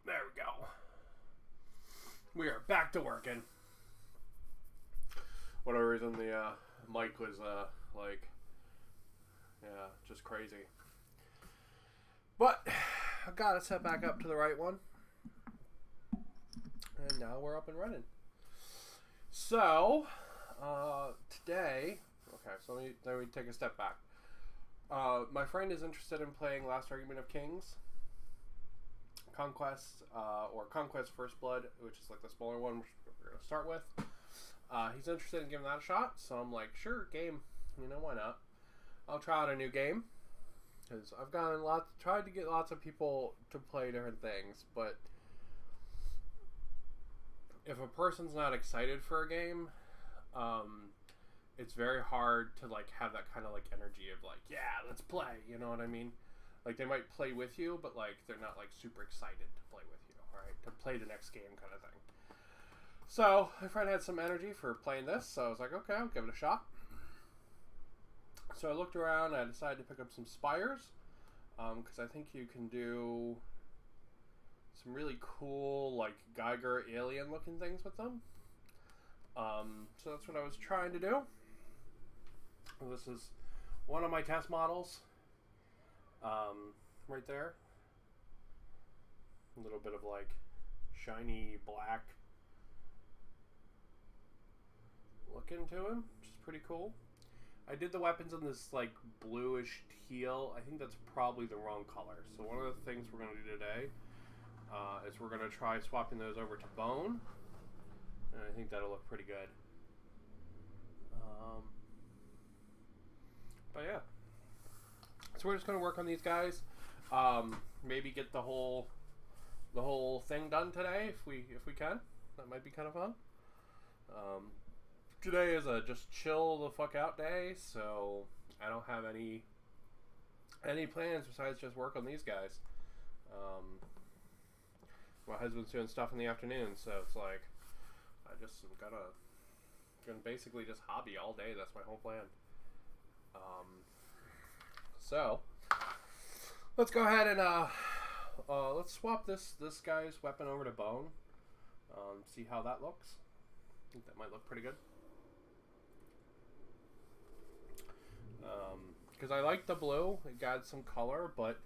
There we go. We are back to working. Whatever reason the mic was just crazy. But I got it set back up to the right one. And now we're up and running. So, today, okay, so let me take a step back. My friend is interested in playing Last Argument of Kings, Conquest, or Conquest First Blood, which is like the smaller one we're going to start with. He's interested in giving that a shot, so I'm like, sure, game. You know, why not? I'll try out a new game, because I've tried to get lots of people to play different things, but if a person's not excited for a game, it's very hard to like have that kind of like energy of like, yeah, let's play. You know what I mean? Like they might play with you, but like they're not like super excited to play with you, all right? To play the next game kind of thing. So my friend had some energy for playing this, so I was like, okay, I'll give it a shot. So I looked around and I decided to pick up some Spires, because I think you can do some really cool like Geiger alien looking things with them. So that's what I was trying to do. This is one of my test models. Right there. A little bit of like shiny black look into him, which is pretty cool. I did the weapons in this like bluish teal. I think that's probably the wrong color. So one of the things we're going to do today is we're going to try swapping those over to bone. And I think that'll look pretty good. But yeah. So we're just going to work on these guys. Maybe get the whole thing done today if we can. That might be kind of fun. Today is a just chill the fuck out day, so I don't have any plans besides just work on these guys. My husband's doing stuff in the afternoon, so it's like I just am gonna basically just hobby all day. That's my whole plan. So let's go ahead and let's swap this guy's weapon over to bone. See how that looks. I think that might look pretty good. Because I like the blue. It got some color, but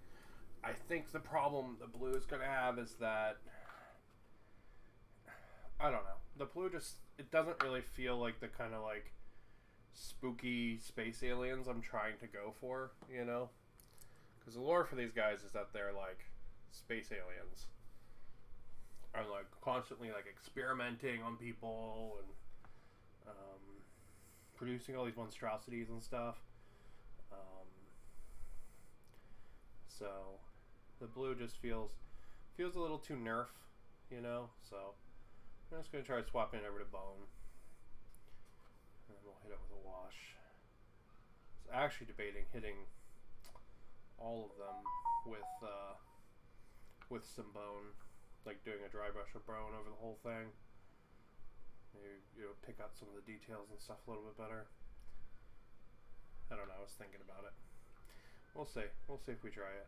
I think the problem the blue is going to have is that I don't know. The blue it doesn't really feel like the kind of like spooky space aliens I'm trying to go for, you know? Because the lore for these guys is that they're like space aliens. Are like constantly like experimenting on people and producing all these monstrosities and stuff. So the blue just feels a little too nerf, you know. So I'm just gonna try swapping it over to bone, and then we'll hit it with a wash. So actually debating hitting all of them with some bone, like doing a dry brush of bone over the whole thing. Maybe pick out some of the details and stuff a little bit better. I don't know. I was thinking about it. We'll see. We'll see if we try it.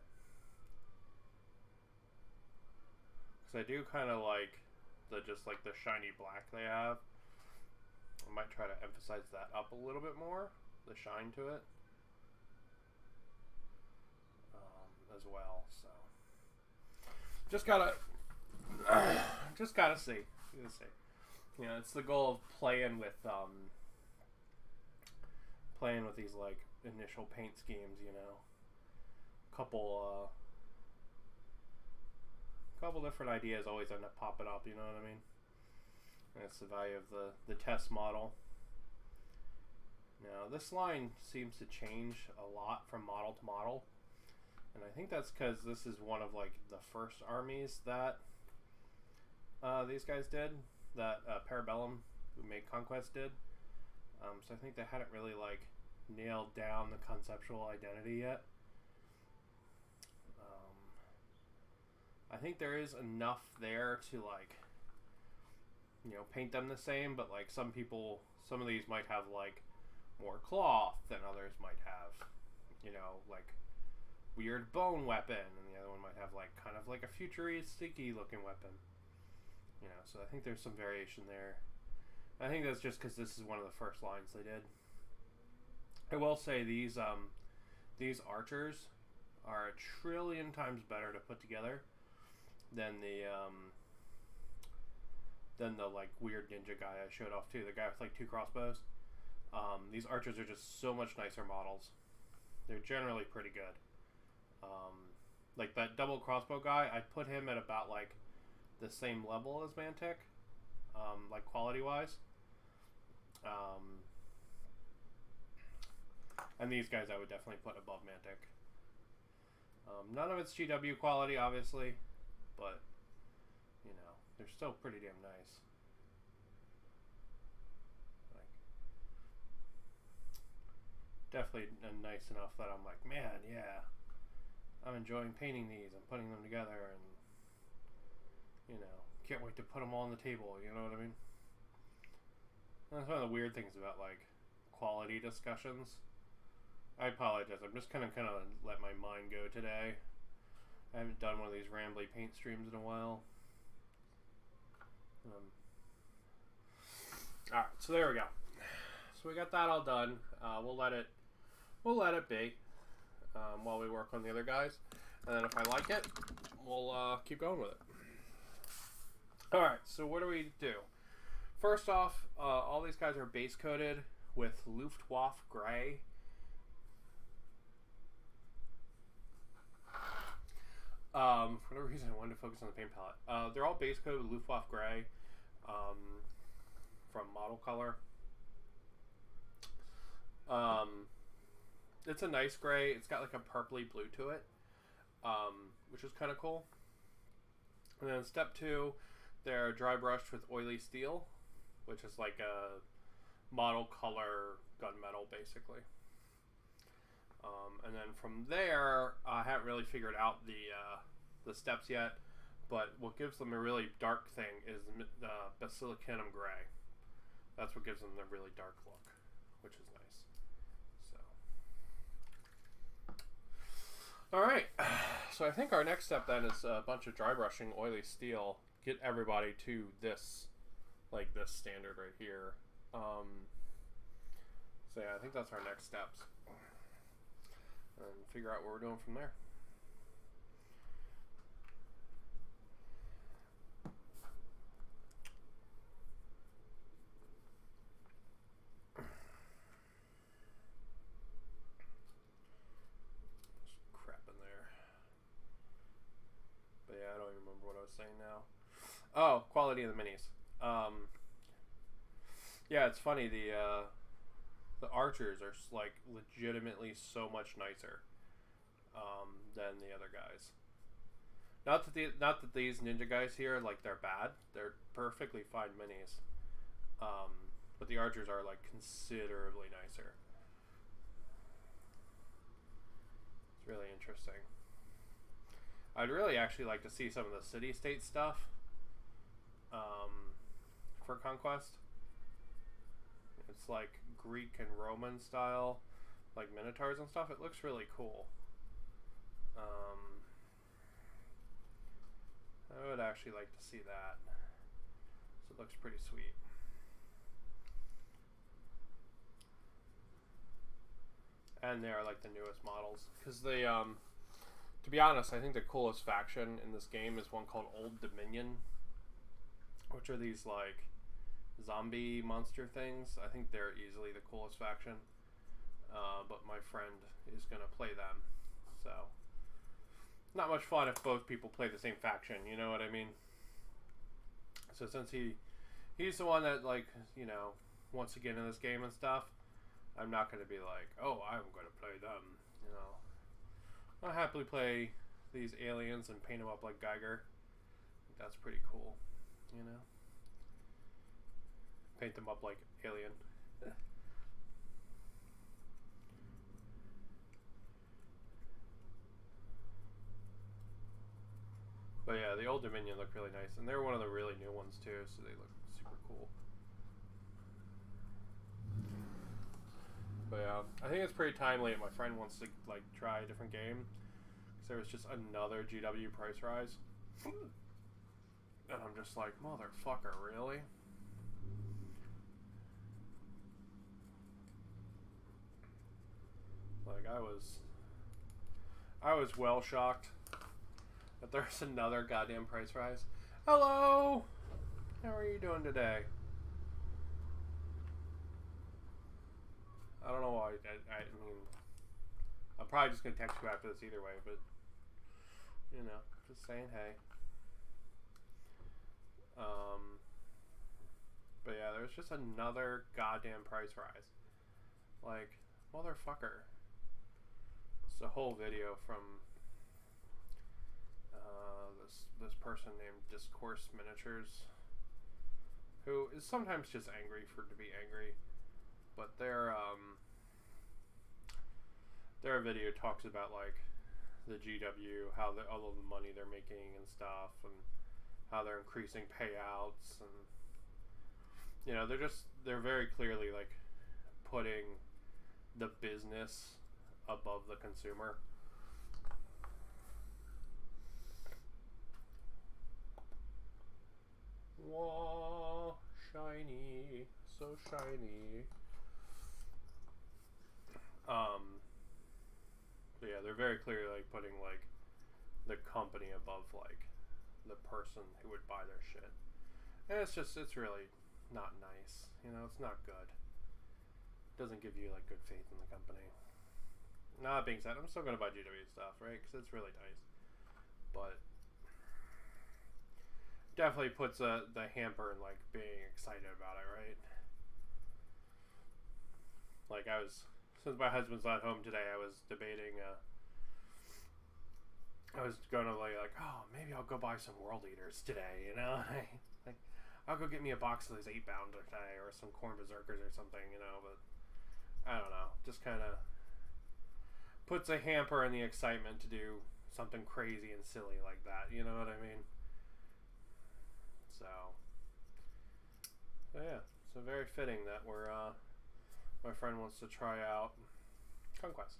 Because I do kind of like the shiny black they have. I might try to emphasize that up a little bit more, the shine to it, as well. So just gotta see. You know, it's the goal of playing with these like initial paint schemes. You know, couple different ideas always end up popping up. You know what I mean? That's the value of the test model. Now this line seems to change a lot from model to model, and I think that's because this is one of like the first armies that these guys did, that Parabellum, who made Conquest, did. So I think they hadn't really like nailed down the conceptual identity yet. I think there is enough there to like, you know, paint them the same, but like some of these might have like more cloth than others might have, you know, like weird bone weapon, and the other one might have like kind of like a futuristic-y looking weapon. You know, so I think there's some variation there. I think that's just because this is one of the first lines they did. I will say these archers are a trillion times better to put together than the like weird ninja guy I showed off too. The guy with like 2 crossbows. These archers are just so much nicer models. They're generally pretty good. Like that double crossbow guy, I put him at about like the same level as Mantic, like quality wise. And these guys I would definitely put above Mantic. None of it's GW quality, obviously, but you know, they're still pretty damn nice. Like, definitely nice enough that I'm like, man, yeah, I'm enjoying painting these and putting them together, and you know, can't wait to put them all on the table. You know what I mean? That's one of the weird things about like quality discussions. I apologize. I'm just kind of let my mind go today. I haven't done one of these rambly paint streams in a while. All right, so there we go. So we got that all done. We'll let it be while we work on the other guys, and then if I like it, we'll keep going with it. All right. So what do we do? First off, all these guys are base coated with Luftwaffe gray. For whatever reason, I wanted to focus on the paint palette. They're all base coated with Luftwaffe gray from Model Color. It's a nice gray. It's got like a purpley blue to it, which is kind of cool. And then step 2, they're dry brushed with oily steel, which is like a Model Color gunmetal, basically. And then from there, I haven't really figured out the steps yet, but what gives them a really dark thing is the Basilicanum gray. That's what gives them the really dark look, which is nice. So, all right. So I think our next step then is a bunch of dry brushing oily steel. Get everybody to this, like this standard right here. So yeah, I think that's our next steps. And figure out what we're doing from there. There's crap in there. But yeah, I don't even remember what I was saying now. Oh, quality of the minis. Yeah, it's funny. The archers are like legitimately so much nicer than the other guys. Not that these ninja guys here like they're bad. They're perfectly fine minis. But the archers are like considerably nicer. It's really interesting. I'd really actually like to see some of the city-state stuff for Conquest. It's like Greek and Roman style, like minotaurs and stuff. It looks really cool. I would actually like to see that. So it looks pretty sweet. And they are like the newest models. Because they, to be honest, I think the coolest faction in this game is one called Old Dominion, which are these like zombie monster things. I think they're easily the coolest faction. But my friend is going to play them. So, not much fun if both people play the same faction, you know what I mean? So since he's the one that, like, you know, wants to get in this game and stuff, I'm not going to be like, oh, I'm going to play them, you know. I'll happily play these aliens and paint them up like Geiger. That's pretty cool, you know. Paint them up like Alien. But yeah, the Old Dominion look really nice, and they're one of the really new ones too, so they look super cool. But yeah, I think it's pretty timely. My friend wants to like try a different game, there was just another GW price rise. And I'm just like, motherfucker, really? Like, I was well shocked that there's another goddamn price rise. Hello! How are you doing today? I don't know why. I mean, I'm probably just going to text you after this either way, but, you know, just saying hey. But yeah, there's just another goddamn price rise. Like, motherfucker. It's a whole video from this person named Discourse Miniatures, who is sometimes just angry to be angry, but their video talks about like the GW, how all of the money they're making and stuff, and how they're increasing payouts, and you know, they're very clearly like putting the business above the consumer. Whoa, shiny, so shiny. But yeah, they're very clearly like putting like the company above like the person who would buy their shit. And it's really not nice. You know, it's not good. It doesn't give you like good faith in the company. Now that being said, I'm still gonna buy GW stuff, right? Because it's really nice. But definitely puts the hamper in like being excited about it, right? Like since my husband's not home today, I was debating. I was going to like, oh, maybe I'll go buy some World Eaters today, you know? Like, I'll go get me a box of those 8-pound today, or some Corn Berserkers or something, you know? But I don't know, just kind of puts a hamper in the excitement to do something crazy and silly like that, you know what I mean? So yeah, so very fitting that my friend wants to try out Conquest.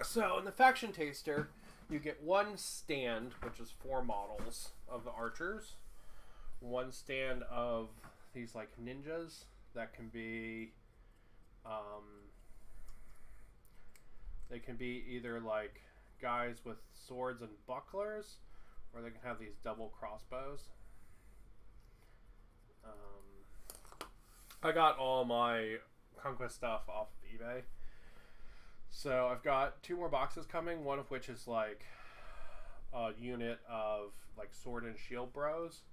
So in the Faction Taster, you get one stand, which is 4 models of the archers, one stand of these like ninjas that can be, they can be either like guys with swords and bucklers, or they can have these double crossbows. I got all my Conquest stuff off of eBay. So I've got 2 more boxes coming, one of which is like a unit of like sword and shield bros.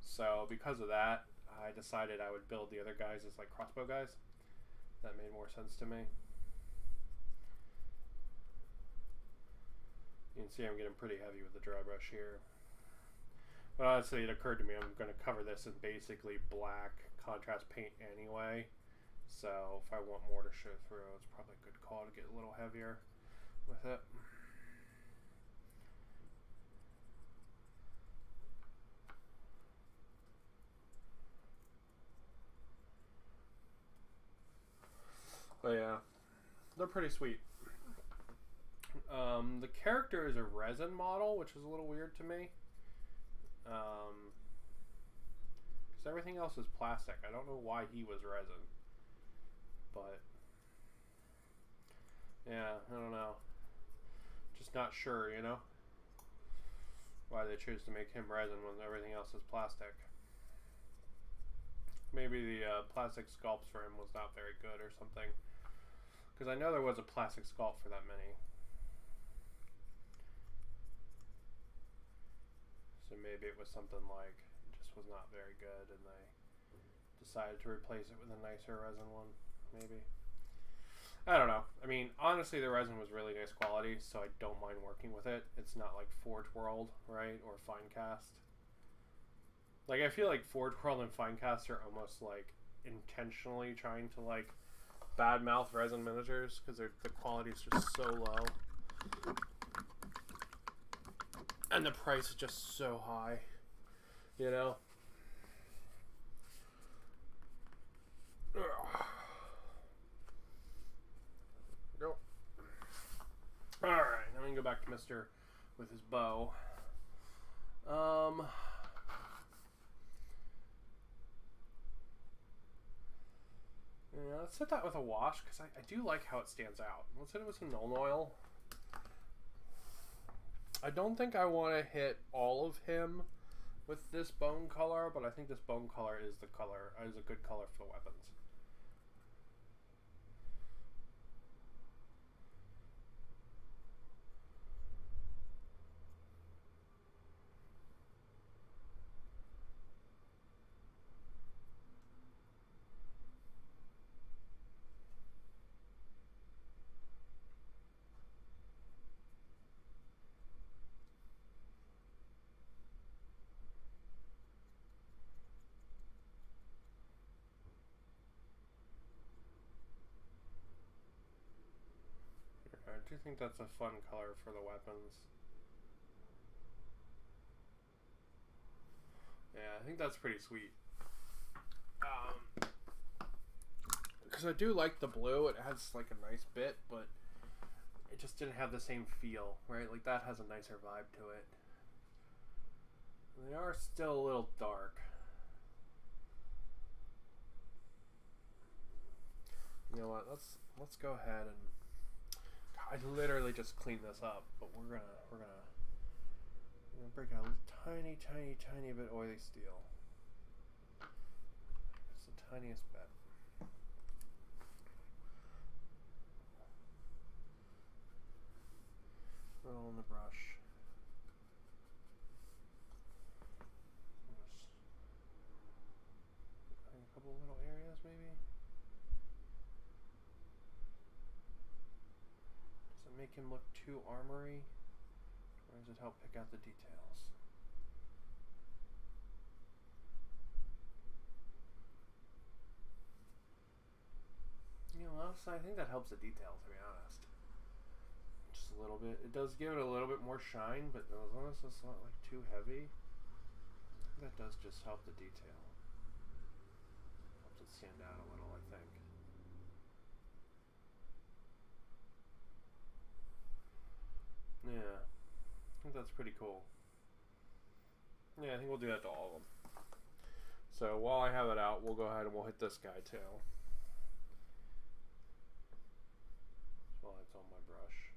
So because of that, I decided I would build the other guys as like crossbow guys. That made more sense to me. You can see I'm getting pretty heavy with the dry brush here. But honestly, it occurred to me I'm going to cover this in basically black contrast paint anyway. So if I want more to show through, it's probably a good call to get a little heavier with it. But yeah, they're pretty sweet. The character is a resin model, which is a little weird to me. Because everything else is plastic. I don't know why he was resin. But yeah, I don't know. Just not sure, you know, why they choose to make him resin when everything else is plastic. Maybe the plastic sculpts for him was not very good or something. Because I know there was a plastic sculpt for that mini. So maybe it was something like, it just was not very good and they decided to replace it with a nicer resin one. Maybe. I don't know. I mean, honestly, the resin was really nice quality, so I don't mind working with it. It's not like Forge World, right? Or Finecast. Like, I feel like Forge World and Finecast are almost, like, intentionally trying to, like, badmouth resin miniatures, because the quality is just so low. And the price is just so high. You know? Go. go back to Mister with his bow. Yeah, let's hit that with a wash, because I do like how it stands out. Let's hit it with some Nuln Oil. I don't think I want to hit all of him with this bone color, but I think this bone color is a good color for the weapons. I do think that's a fun color for the weapons. Yeah, I think that's pretty sweet. Because I do like the blue. It has like a nice bit, but it just didn't have the same feel, right? Like that has a nicer vibe to it. They are still a little dark. You know what? Let's go ahead and I literally just cleaned this up, but we're gonna break out a tiny bit oily steel. It's the tiniest bit. Roll on the brush. Just a couple little areas, maybe. Does it make him look too armory, or does it help pick out the details? You know, honestly, I think that helps the details, to be honest. Just a little bit. It does give it a little bit more shine, but as long as it's not like too heavy, that does just help the detail. Helps it stand out a little, I think. Yeah, I think that's pretty cool. Yeah, I think we'll do that to all of them. So while I have it out, we'll go ahead and we'll hit this guy too. While it's on my brush.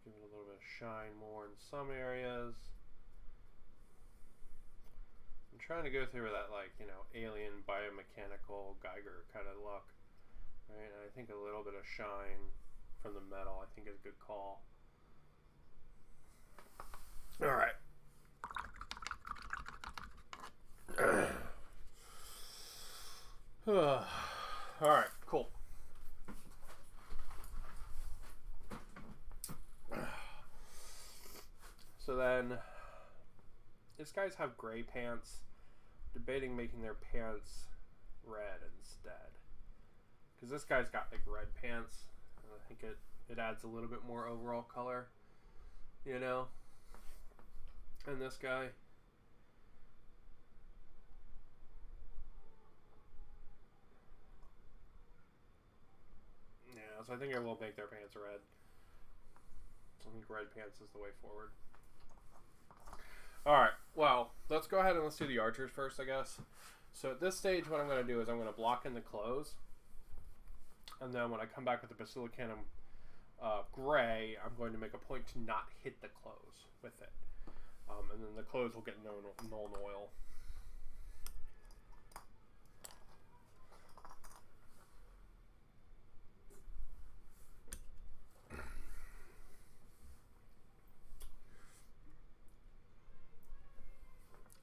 Give it a little bit of shine more in some areas. I'm trying to go through that, like, you know, alien biomechanical Geiger kind of look. Right? And I think a little bit of shine from the metal I think is a good call. Alright. Alright, cool. So then, these guys have gray pants. Debating making their pants red instead. Because this guy's got like red pants. And I think it adds a little bit more overall color. You know? And this guy. Yeah, so I think I will make their pants red. I think red pants is the way forward. Alright, well, let's go ahead and let's do the archers first, I guess. So at this stage, what I'm going to do is I'm going to block in the clothes. And then when I come back with the Basilicanum gray, I'm going to make a point to not hit the clothes with it. And then the clothes will get Nuln Oil.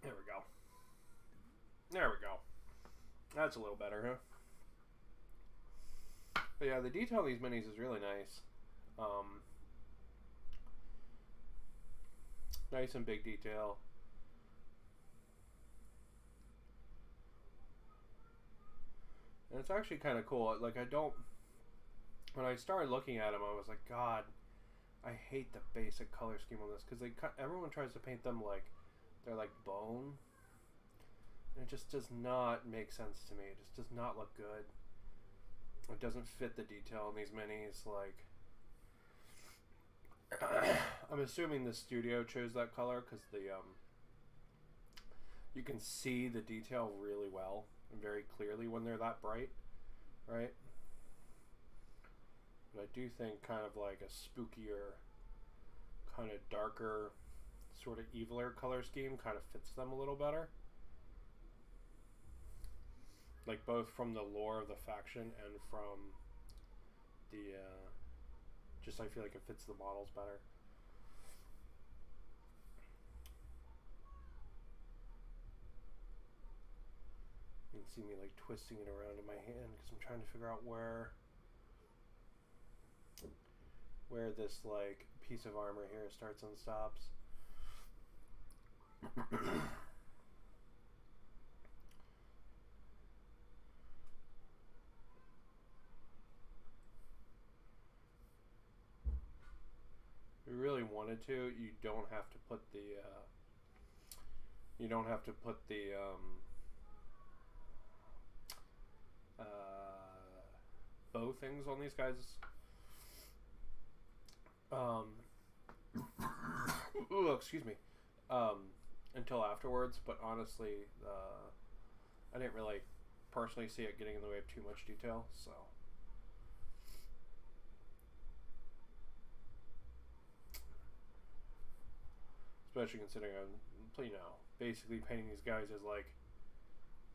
There we go. There we go. That's a little better, huh? But yeah, the detail of these minis is really nice. Nice and big detail. And it's actually kind of cool. Like, when I started looking at them, I was like, God, I hate the basic color scheme on this. Because everyone tries to paint them like they're like bone. And it just does not make sense to me. It just does not look good. it doesn't fit the detail in these minis. Like, I'm assuming the studio chose that color because the you can see the detail really well and very clearly when they're that bright, right? But I do think kind of like a spookier, kind of darker, sort of eviler color scheme kind of fits them a little better. Like both from the lore of the faction and from the, just I feel like it fits the models better. You can see me like twisting it around in my hand because I'm trying to figure out where this like piece of armor here starts and stops. If you really wanted to, you don't have to put the bow things on these guys. Ooh, excuse me. Until afterwards, but honestly, I didn't really personally see it getting in the way of too much detail, so. Especially considering I'm, basically painting these guys as like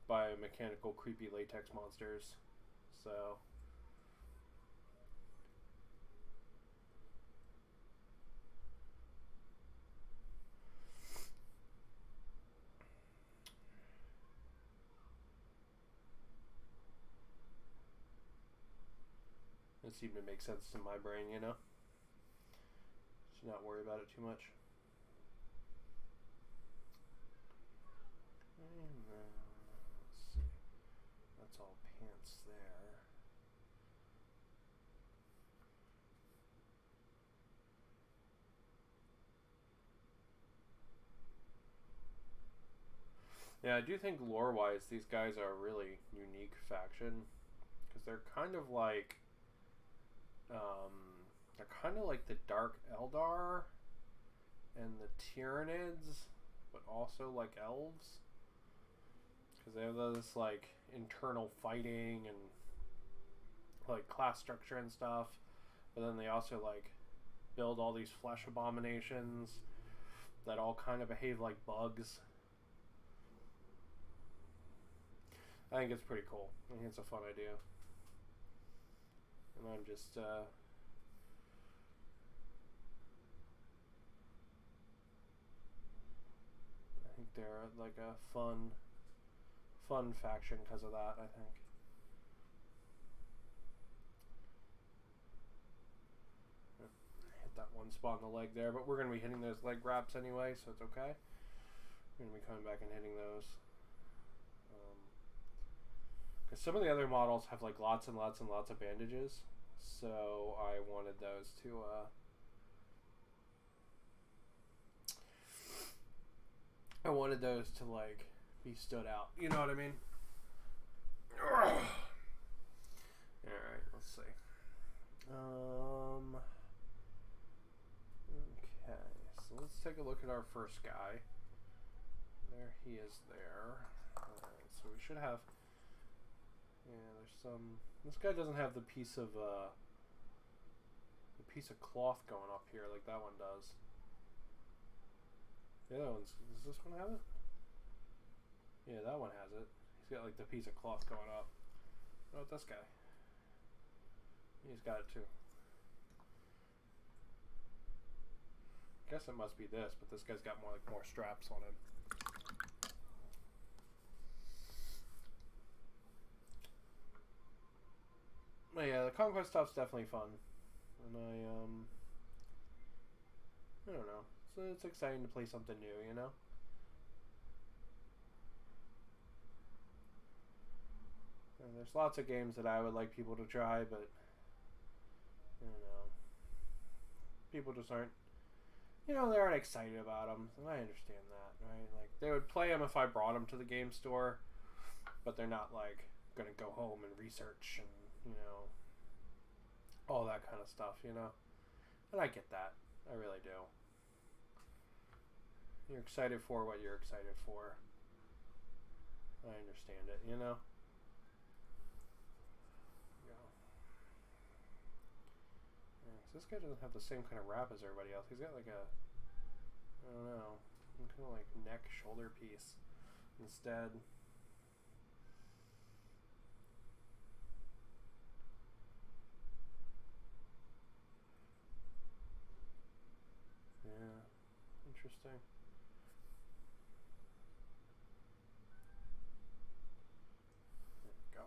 biomechanical creepy latex monsters, so. It seemed to make sense to my brain, you know? Should not worry about it too much. And then, let's see. That's all pants there. Yeah, I do think lore-wise, these guys are a really unique faction. Because they're kind of like... they're kind of like the Dark Eldar and the Tyranids, but also like elves. Because they have this like internal fighting and like class structure and stuff. But then they also like build all these flesh abominations that all kind of behave like bugs. I think it's pretty cool. I think it's a fun idea. And I'm just, I think they're like a fun faction because of that, I think. Hit that one spot in the leg there, but we're going to be hitting those leg wraps anyway, so it's okay. We're going to be coming back and hitting those. Because some of the other models have like lots and lots and lots of bandages, so I wanted those to like be stood out. You know what I mean? Alright, let's see. Okay, so let's take a look at our first guy. There he is there. Alright, so we should have... Yeah, there's some... This guy doesn't have the piece of cloth going up here like that one does. The other one's... Does this one have it? Yeah, that one has it. He's got like the piece of cloth going up. What about this guy? He's got it too. Guess it must be this, but this guy's got more straps on him. But yeah, the conquest stuff's definitely fun, and I don't know. So it's exciting to play something new, you know. And there's lots of games that I would like people to try, but I don't know. People just aren't. You know, they aren't excited about them, and I understand that, right? Like they would play them if I brought them to the game store, but they're not like gonna go home and research and you know, all that kind of stuff, you know. And I get that. I really do. You're excited for what you're excited for. I understand it, you know. This guy doesn't have the same kind of wrap as everybody else. He's got like a, I don't know, kind of like neck shoulder piece instead. Yeah, interesting. There we go.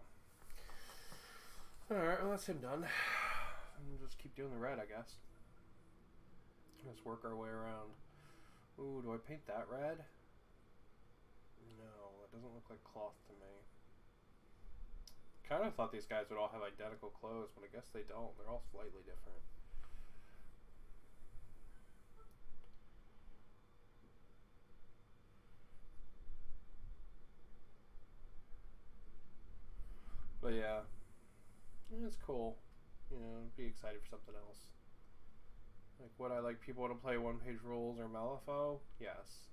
Alright, well that's him done. And just keep doing the red, I guess. Let's work our way around. Ooh, do I paint that red? No, it doesn't look like cloth to me. Kind of thought these guys would all have identical clothes, but I guess they don't. They're all slightly different. But yeah, it's cool. You know, be excited for something else. Like, would I like people to play one-page rules or Malifaux? Yes,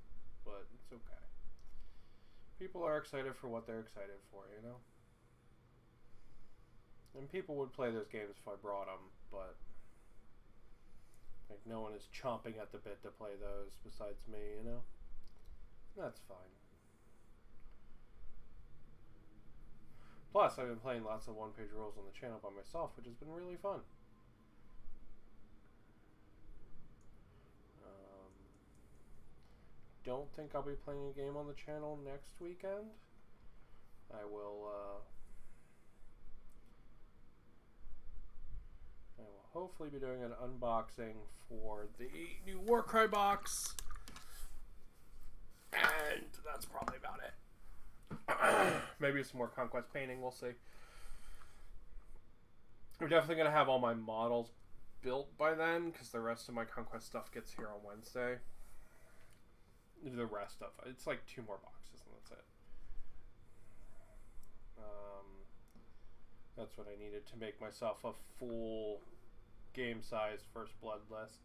but it's okay. People are excited for what they're excited for, you know? And people would play those games if I brought them, but like, no one is chomping at the bit to play those besides me, you know? That's fine. Plus, I've been playing lots of one-page rules on the channel by myself, which has been really fun. Don't think I'll be playing a game on the channel next weekend. I will hopefully be doing an unboxing for the new Warcry box. And that's probably about it. Maybe some more conquest painting, we'll see. I'm definitely going to have all my models built by then, because the rest of my conquest stuff gets here on Wednesday. The rest of it. It's like 2 more boxes and that's it. That's what I needed to make myself a full game size First Blood list.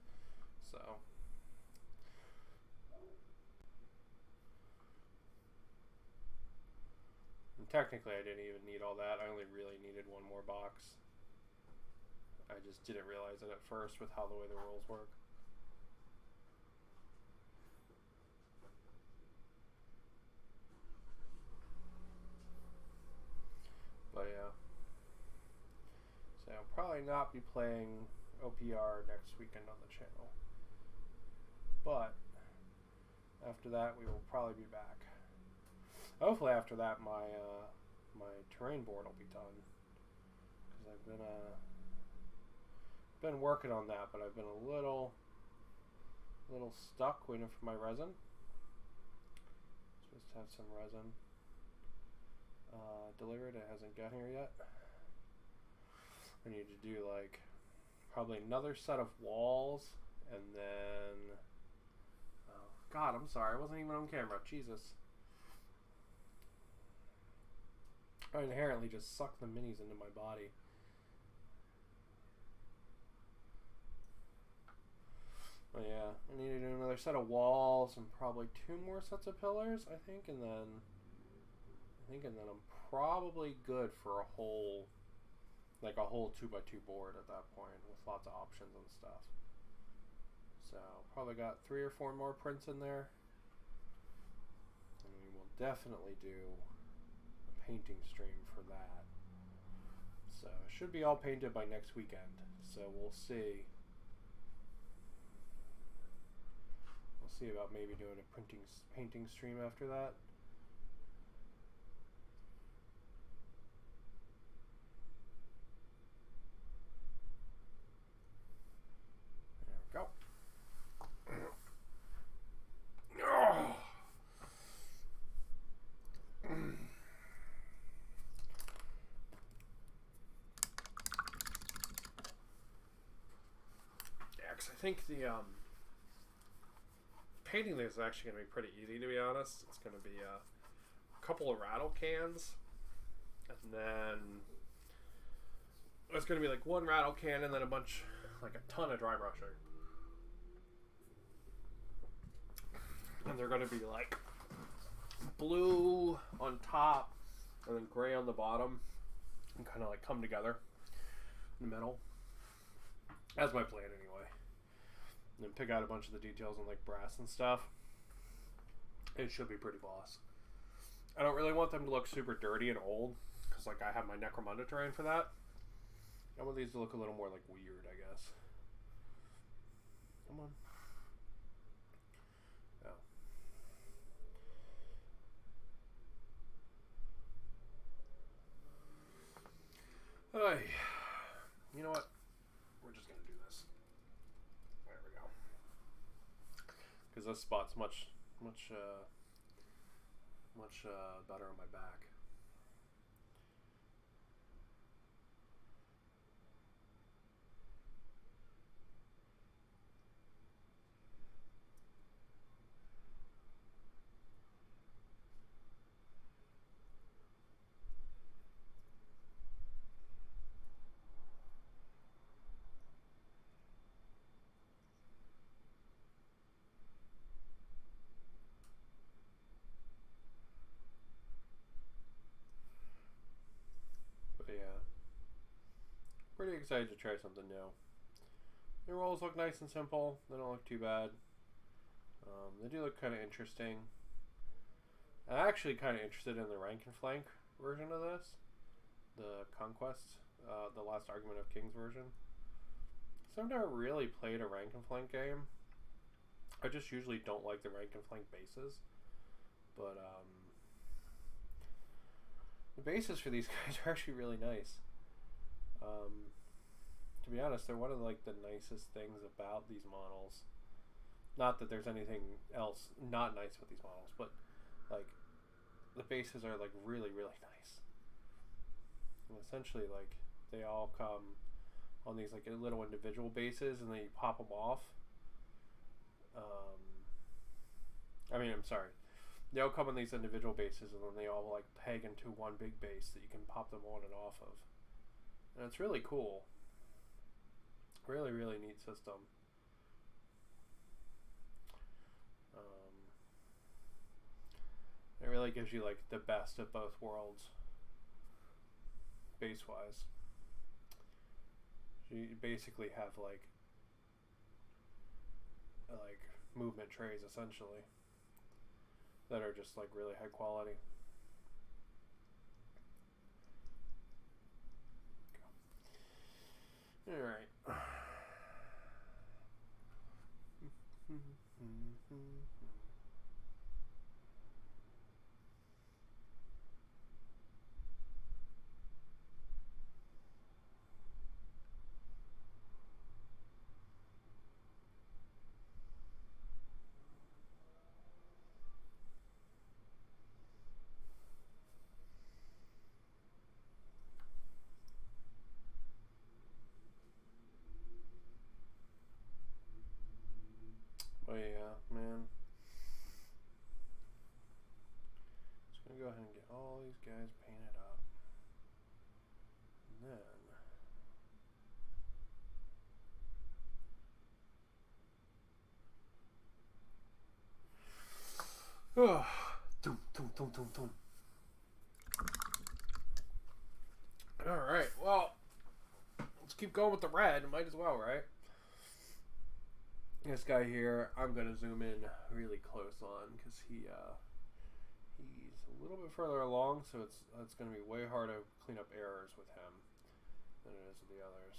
So and technically I didn't even need all that. I only really needed 1 more box. I just didn't realize it at first with how the way the rules work. But yeah. So I'll probably not be playing OPR next weekend on the channel. But after that we will probably be back. Hopefully after that my my terrain board will be done. Because I've been working on that, but I've been a little stuck waiting for my resin. Supposed to have some resin delivered. It hasn't got here yet. I need to do like probably another set of walls, and then oh god, I'm sorry, I wasn't even on camera. Jesus. I inherently just suck the minis into my body. But yeah, I need to do another set of walls and probably 2 more sets of pillars, I think, and then I'm probably good for a whole 2x2 board at that point with lots of options and stuff. So probably got 3 or 4 more prints in there, and we will definitely do a painting stream for that. So it should be all painted by next weekend. So we'll see. We'll see about maybe doing a painting stream after that. There we go. Yeah, 'cause I think the painting this is actually going to be pretty easy, to be honest. It's going to be a couple of rattle cans, and then It's going to be like one rattle can and then a bunch, like a ton of dry brushing. And they're going to be like blue on top and then gray on the bottom and kind of like come together in the middle. That's my plan anyway. And then pick out a bunch of the details on like brass and stuff. It should be pretty boss. I don't really want them to look super dirty and old because like I have my Necromunda terrain for that. I want these to look a little more like weird, I guess. Come on. Oh. Hey. You know what? We're just going to do this. There we go. Because this spot's much better on my back. Yeah, pretty excited to try something new. The rolls look nice and simple. They don't look too bad. They do look kind of interesting. I'm actually kind of interested in the rank and flank version of this, the conquest, the last argument of Kings version. So I've never really played a rank and flank game. I just usually don't like the rank and flank bases, but the bases for these guys are actually really nice. To be honest, they're one of like the nicest things about these models. Not that there's anything else not nice with these models, but like the bases are like really, really nice. And essentially, like they all come on these like little individual bases, and then you pop them off. I'm sorry. They all come on these individual bases, and then they all like peg into one big base that you can pop them on and off of. And it's really cool. Really, really neat system. It really gives you like the best of both worlds, base-wise. So you basically have like movement trays essentially that are just like really high quality. All right. Oh yeah, man. Just gonna go ahead and get all these guys painted up. And then Alright, well, let's keep going with the red. Might as well, right? This guy here, I'm going to zoom in really close on because he's a little bit further along, so it's going to be way harder to clean up errors with him than it is with the others.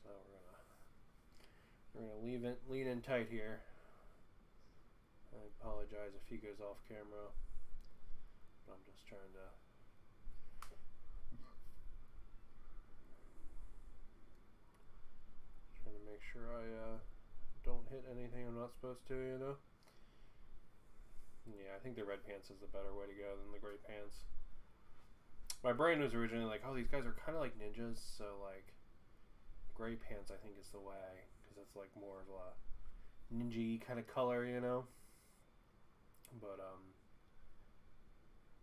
So we're gonna lean in tight here. I apologize if he goes off camera, but I'm just trying to make sure I don't hit anything I'm not supposed to, you know? Yeah, I think the red pants is the better way to go than the gray pants. My brain was originally like, oh, these guys are kind of like ninjas, so like gray pants I think is the way, because it's like more of a ninja kind of color, you know? But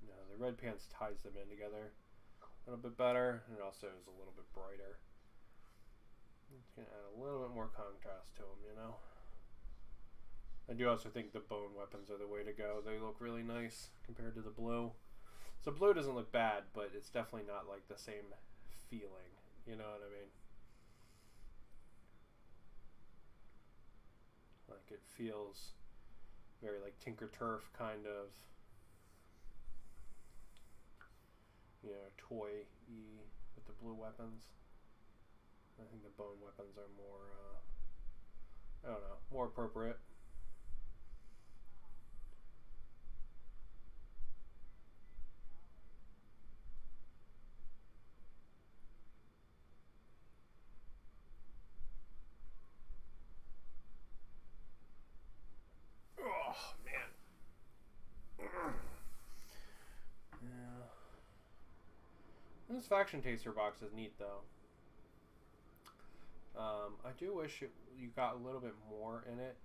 The red pants ties them in together a little bit better, and it also is a little bit brighter. It's going to add a little bit more contrast to them, you know? I do also think the bone weapons are the way to go. They look really nice compared to the blue. So blue doesn't look bad, but it's definitely not like the same feeling. You know what I mean? Like it feels very like Tinker Turf kind of, you know, toy-y with the blue weapons. I think the bone weapons are more, I don't know, more appropriate. Oh, man. Yeah. This faction taster box is neat, though. I do wish you got a little bit more in it.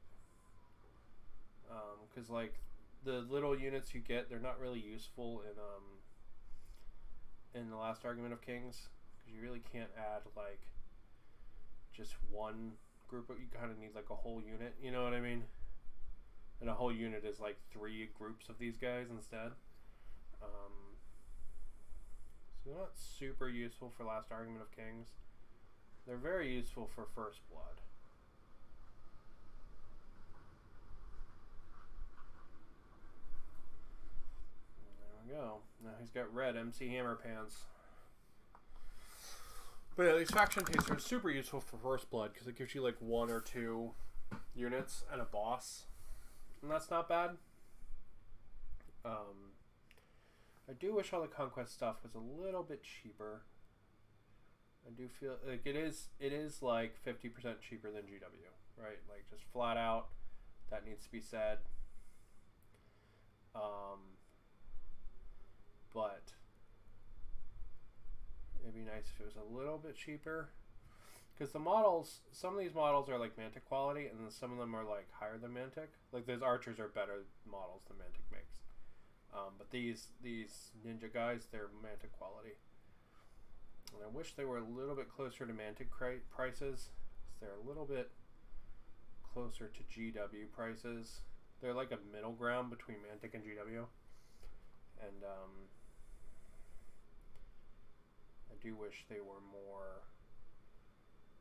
Because, like, the little units you get, they're not really useful in the Last Argument of Kings. Because you really can't add, like, just one group. You kind of need, like, a whole unit. You know what I mean? And a whole unit is, like, 3 groups of these guys instead. So they're not super useful for Last Argument of Kings. They're very useful for First Blood. There we go. Now he's got red MC Hammer pants. But yeah, these faction tasters are super useful for First Blood because it gives you like 1 or 2 units and a boss. And that's not bad. I do wish all the conquest stuff was a little bit cheaper. I do feel like it is like 50% cheaper than GW, right? Like just flat out, that needs to be said. But it'd be nice if it was a little bit cheaper. Because the models, some of these models are like Mantic quality, and then some of them are like higher than Mantic. Like those archers are better models than Mantic makes. But these ninja guys, they're Mantic quality. And I wish they were a little bit closer to Mantic prices. They're a little bit closer to GW prices. They're like a middle ground between Mantic and GW. And I do wish they were more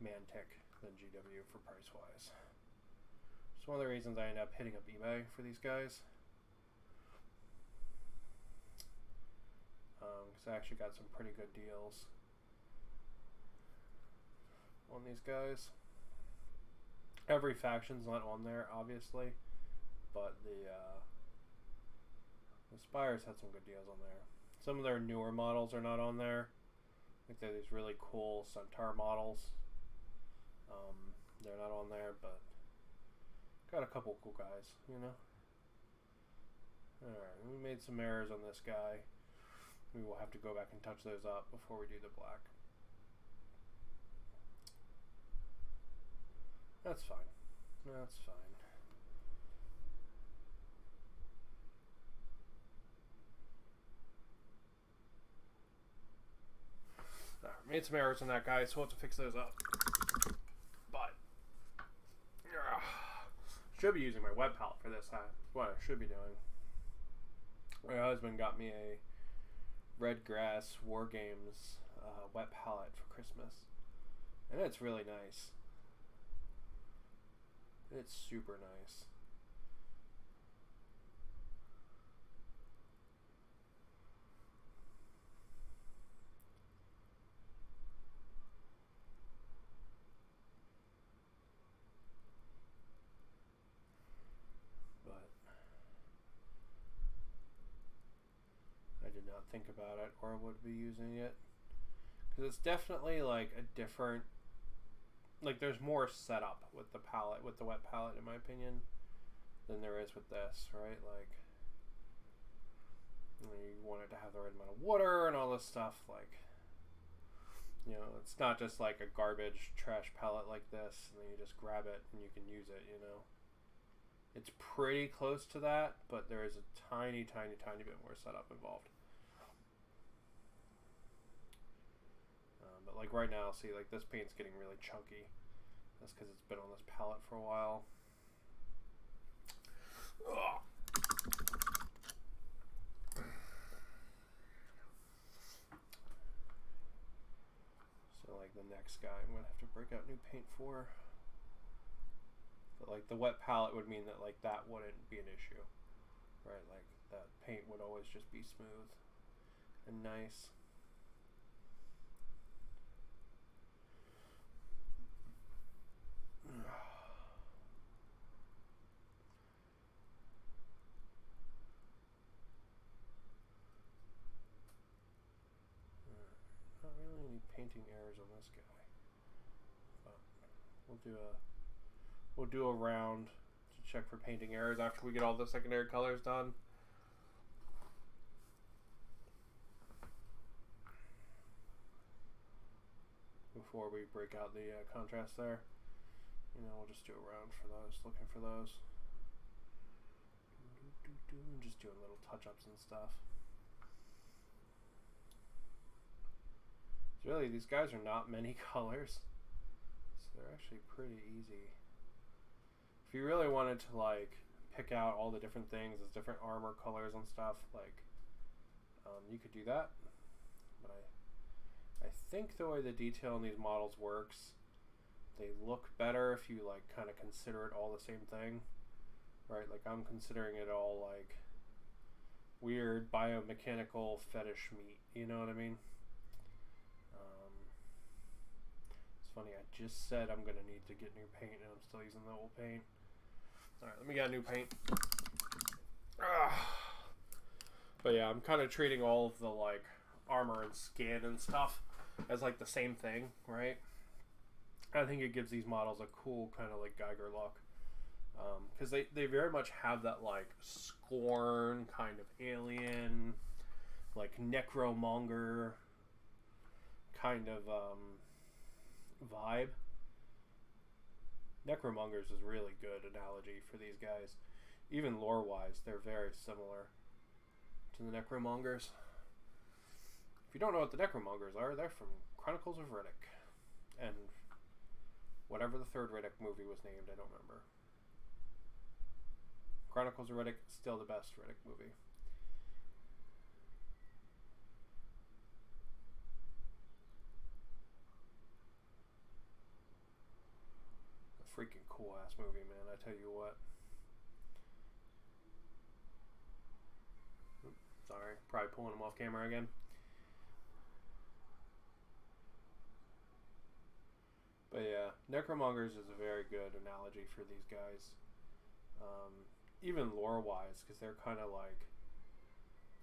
Mantic than GW for price-wise. It's one of the reasons I end up hitting up eBay for these guys. Because I actually got some pretty good deals on these guys. Every faction's not on there, obviously, but the Spires had some good deals on there. Some of their newer models are not on there. I think they're these really cool Centaur models. They're not on there, but got a couple cool guys, you know. Alright, we made some errors on this guy. We will have to go back and touch those up before we do the black. That's fine. That's fine. Alright, made some errors on that guy, so we'll have to fix those up. But should be using my web palette for this. What I should be doing. My husband got me a Red Grass War Games wet palette for Christmas, and it's really nice. It's super nice. But I did not think about it or would be using it, because it's definitely like a different, like there's more setup with the palette, with the wet palette, in my opinion, than there is with this, right? Like, you want it to have the right amount of water and all this stuff. Like, you know, it's not just like a garbage trash palette like this, and then you just grab it and you can use it, you know. It's pretty close to that, but there is a tiny, tiny, tiny bit more setup involved. But like right now, see, like this paint's getting really chunky. That's because it's been on this palette for a while. Ugh. So like the next guy, I'm gonna have to break out new paint for. But like the wet palette would mean that like that wouldn't be an issue, right? Like that paint would always just be smooth and nice. Not really any painting errors on this guy, but we'll do a round to check for painting errors after we get all the secondary colors done. Before we break out the contrast there, we'll just do a round for those, looking for those. Just doing little touch-ups and stuff. So really, these guys are not many colors, so they're actually pretty easy. If you really wanted to like pick out all the different things as different armor colors and stuff, like you could do that. But I think the way the detail in these models works, they look better if you like kind of consider it all the same thing, right? Like I'm considering it all like weird biomechanical fetish meat, you know what I mean? It's funny, I just said I'm gonna need to get new paint and I'm still using the old paint. Alright, let me get new paint. But yeah, I'm kind of treating all of the like armor and skin and stuff as like the same thing, right? I think it gives these models a cool kind of like Geiger look, because they very much have that like Scorn kind of alien, like necromonger kind of vibe. Necromongers is really good analogy for these guys. Even lore wise, they're very similar to the Necromongers. If you don't know what the Necromongers are, they're from Chronicles of Riddick and whatever the third Riddick movie was named, I don't remember. Chronicles of Riddick, still the best Riddick movie. A freaking cool ass movie, man, I tell you what. Oops, sorry, probably pulling him off camera again. But yeah, Necromongers is a very good analogy for these guys. Even lore-wise, because they're kind of like,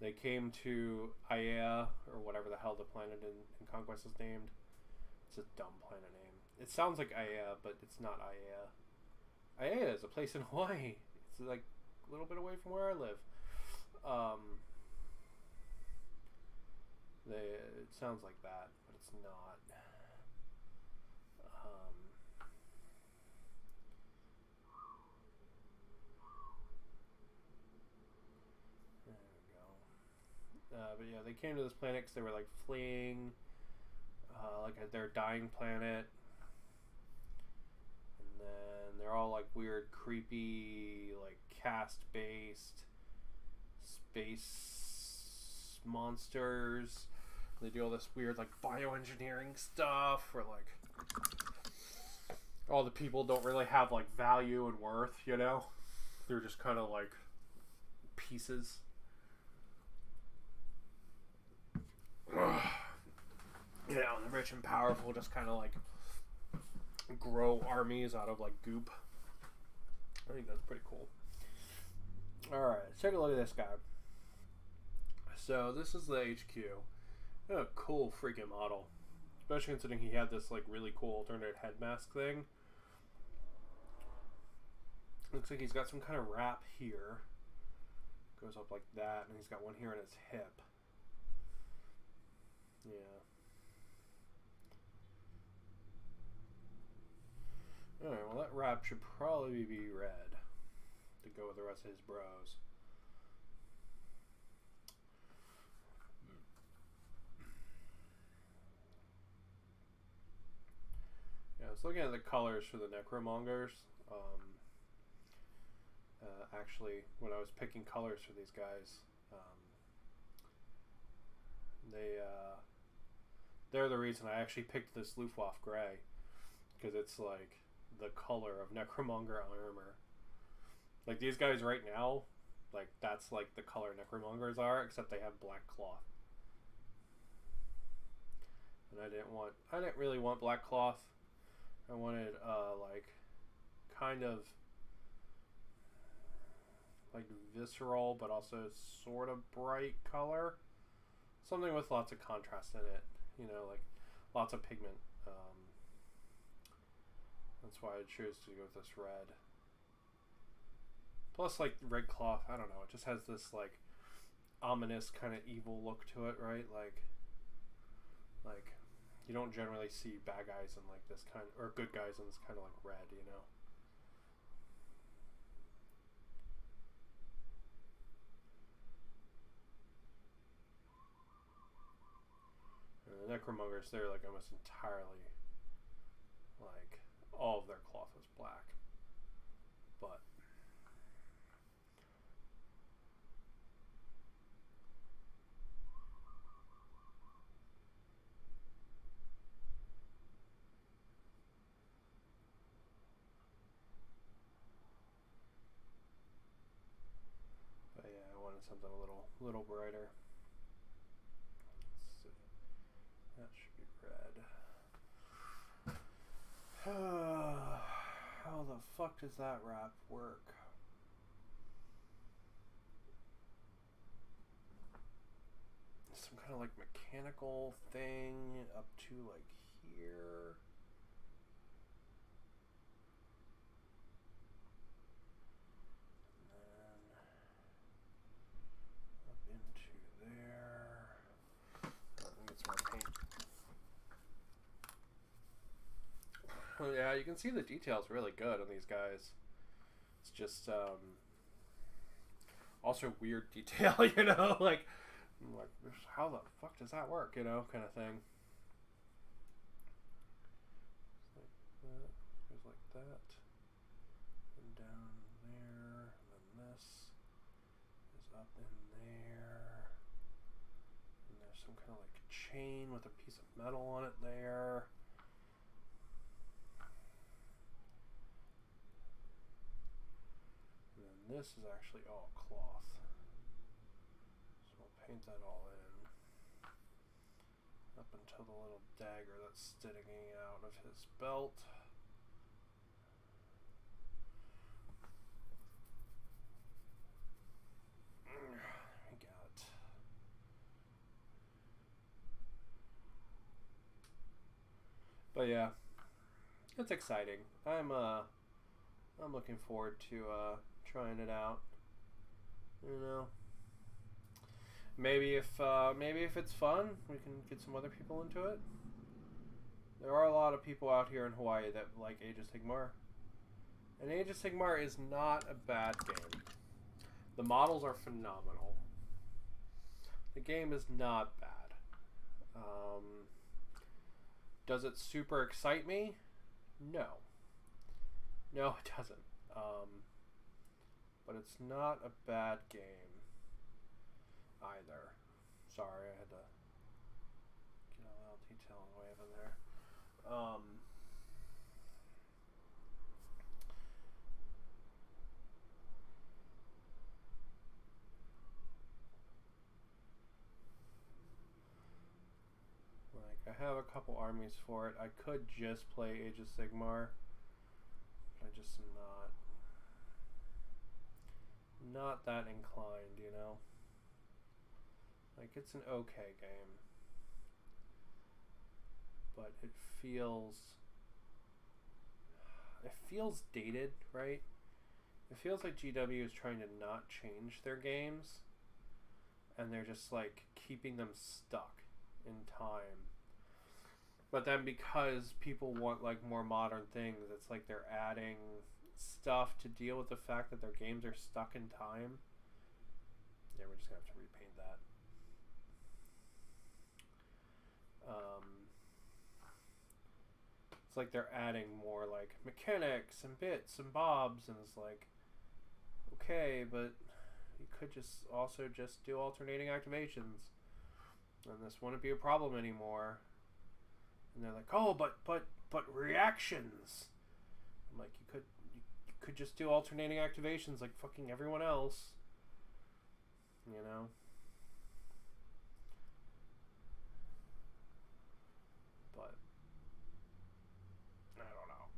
they came to Aiea, or whatever the hell the planet in Conquest is named. It's a dumb planet name. It sounds like Aiea, but it's not Aiea. Aiea is a place in Hawaii. It's like a little bit away from where I live. It sounds like that, but it's not. But yeah, they came to this planet because they were like fleeing their dying planet, and then they're all like weird, creepy, like caste-based space monsters. They do all this weird like bioengineering stuff, where like all the people don't really have like value and worth, you know? They're just kind of like pieces. You know, the rich and powerful just kind of like grow armies out of like goop. I think that's pretty cool. Alright, let's take a look at this guy. So this is the HQ. A cool freaking model. Especially considering he had this like really cool alternate head mask thing. Looks like he's got some kind of wrap here. Goes up like that, and he's got one here in his hip. Yeah. Alright, well that wrap should probably be red. to go with the rest of his bros. Yeah, I was looking at the colors for the Necromongers. Actually, when I was picking colors for these guys, they're the reason I actually picked this Luftwaffe Gray, because it's like the color of Necromonger armor. Like these guys right now, like that's like the color Necromongers are, except they have black cloth. And I didn't really want black cloth. I wanted like kind of like visceral but also sort of bright color. Something with lots of contrast in it, you know, like lots of pigment. That's why I chose to go with this red. Plus, like red cloth, I don't know, it just has this like ominous kind of evil look to it, right? Like you don't generally see bad guys in like this kind, or good guys in this kind of like red, you know. And the Necromongers, they're like almost entirely, like all of their cloth is black, but yeah, I wanted something a little brighter. Let's see. That should be red. How the fuck does that wrap work? Some kind of like mechanical thing up to like here. Yeah, you can see the details really good on these guys. It's just also weird detail, you know, like how the fuck does that work, you know, kind of thing. Goes like that, and down there, and then this is up in there, and there's some kind of like chain with a piece of metal on it there. This is actually all cloth, so we'll paint that all in up until the little dagger that's sticking out of his belt. We got but yeah, it's exciting. I'm looking forward to trying it out, you know. Maybe if it's fun, we can get some other people into it. There are a lot of people out here in Hawaii that like Age of Sigmar, and Age of Sigmar is not a bad game. The models are phenomenal. The game is not bad. Does it super excite me? No, it doesn't. But it's not a bad game either. Sorry, I had to get a little detail in the way of in there. Like, I have a couple armies for it. I could just play Age of Sigmar, but I just am not that inclined, you know. Like, it's an okay game, but it feels dated, right? It feels like GW is trying to not change their games, and they're just like keeping them stuck in time. But then because people want like more modern things, it's like they're adding stuff to deal with the fact that their games are stuck in time. Yeah, we're just gonna have to repaint that. It's like they're adding more like mechanics and bits and bobs, and it's like, okay, but you could just also just do alternating activations, and this wouldn't be a problem anymore. And they're like, oh, but reactions. I'm like, you could just do alternating activations like fucking everyone else, you know. But I don't know.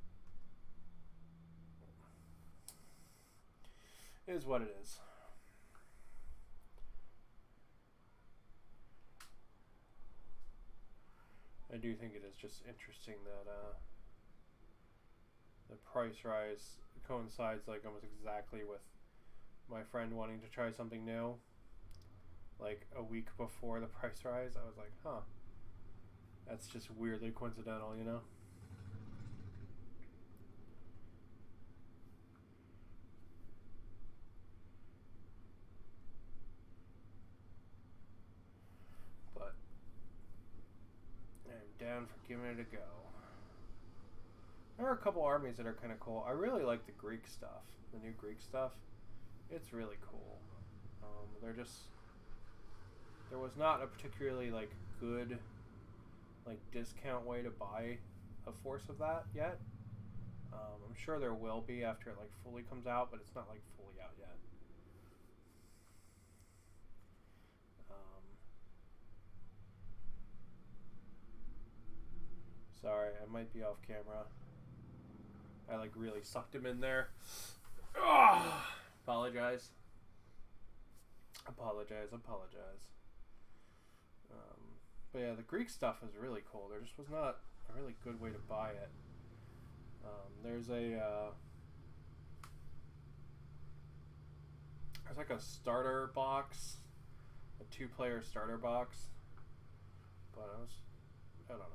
It is what it is. I do think it is just interesting that the price rise coincides like almost exactly with my friend wanting to try something new. Like a week before the price rise, I was like, huh. That's just weirdly coincidental, you know? But I'm down for giving it a go. There are a couple armies that are kind of cool. I really like the Greek stuff, the new Greek stuff. It's really cool. They're just, there was not a particularly like good like discount way to buy a force of that yet. I'm sure there will be after it like fully comes out, but it's not like fully out yet. Sorry, I might be off camera. I like really sucked him in there. Apologize. But yeah, the Greek stuff is really cool. There just was not a really good way to buy it. There's like a starter box, a 2-player starter box. But I don't know.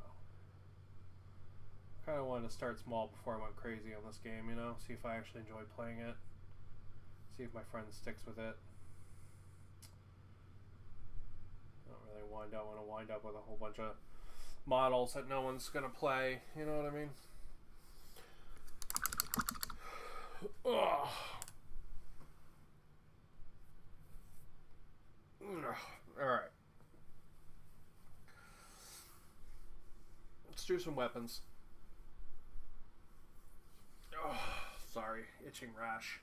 Kind of wanted to start small before I went crazy on this game, you know? See if I actually enjoy playing it. See if my friend sticks with it. I don't really want to wind up with a whole bunch of models that no one's going to play. You know what I mean? Ugh. Alright. Let's do some weapons. Oh, sorry, itching rash.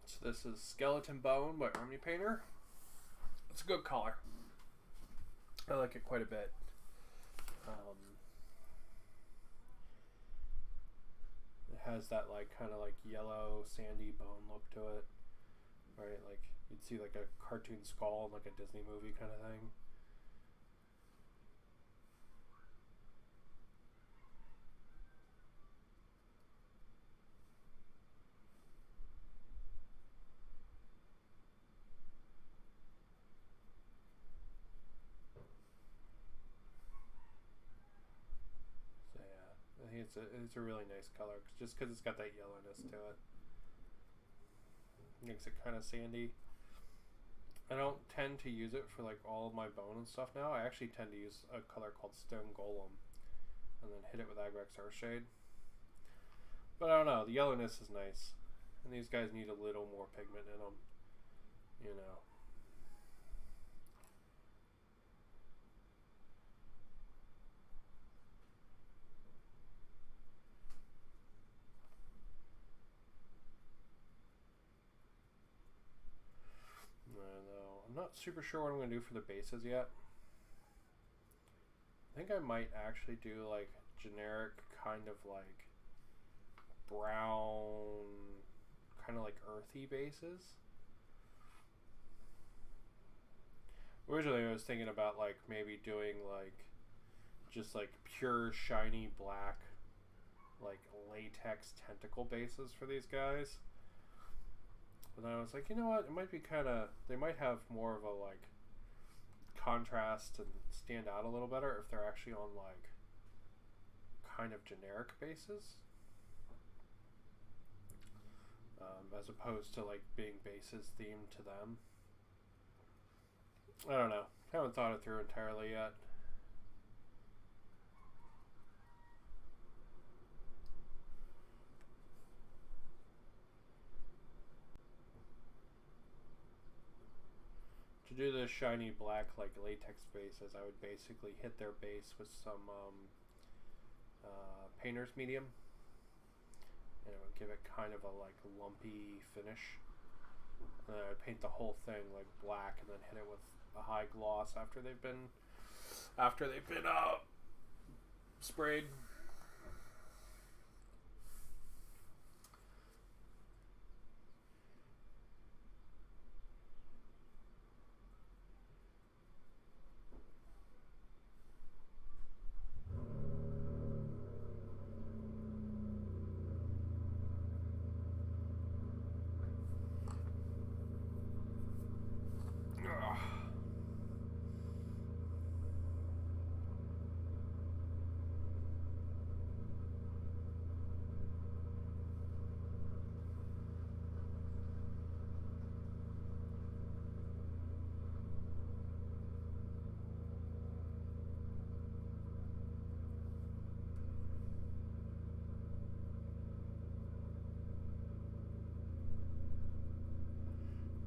So this is Skeleton Bone by Army Painter. It's a good color. I like it quite a bit. It has that like kind of like yellow sandy bone look to it, right? Like you'd see like a cartoon skull in like a Disney movie kind of thing. So yeah, I think it's a really nice color just because it's got that yellowness to it. Makes it kind of sandy. I don't tend to use it for like all of my bone and stuff now. I actually tend to use a color called Stone Golem and then hit it with Agrex Earthshade. But I don't know, the yellowness is nice. And these guys need a little more pigment in them, you know. I'm not super sure what I'm going to do for the bases yet. I think I might actually do like generic kind of like brown, kind of like earthy bases. Originally I was thinking about like maybe doing like just like pure shiny black like latex tentacle bases for these guys. But then I was like, you know what? It might be kind of, they might have more of a like contrast and stand out a little better if they're actually on like kind of generic bases, as opposed to like being bases themed to them. I don't know. Haven't thought it through entirely yet. To do the shiny black like latex bases, I would basically hit their base with some painter's medium, and it would give it kind of a like lumpy finish. And then I would paint the whole thing like black, and then hit it with a high gloss after they've been sprayed.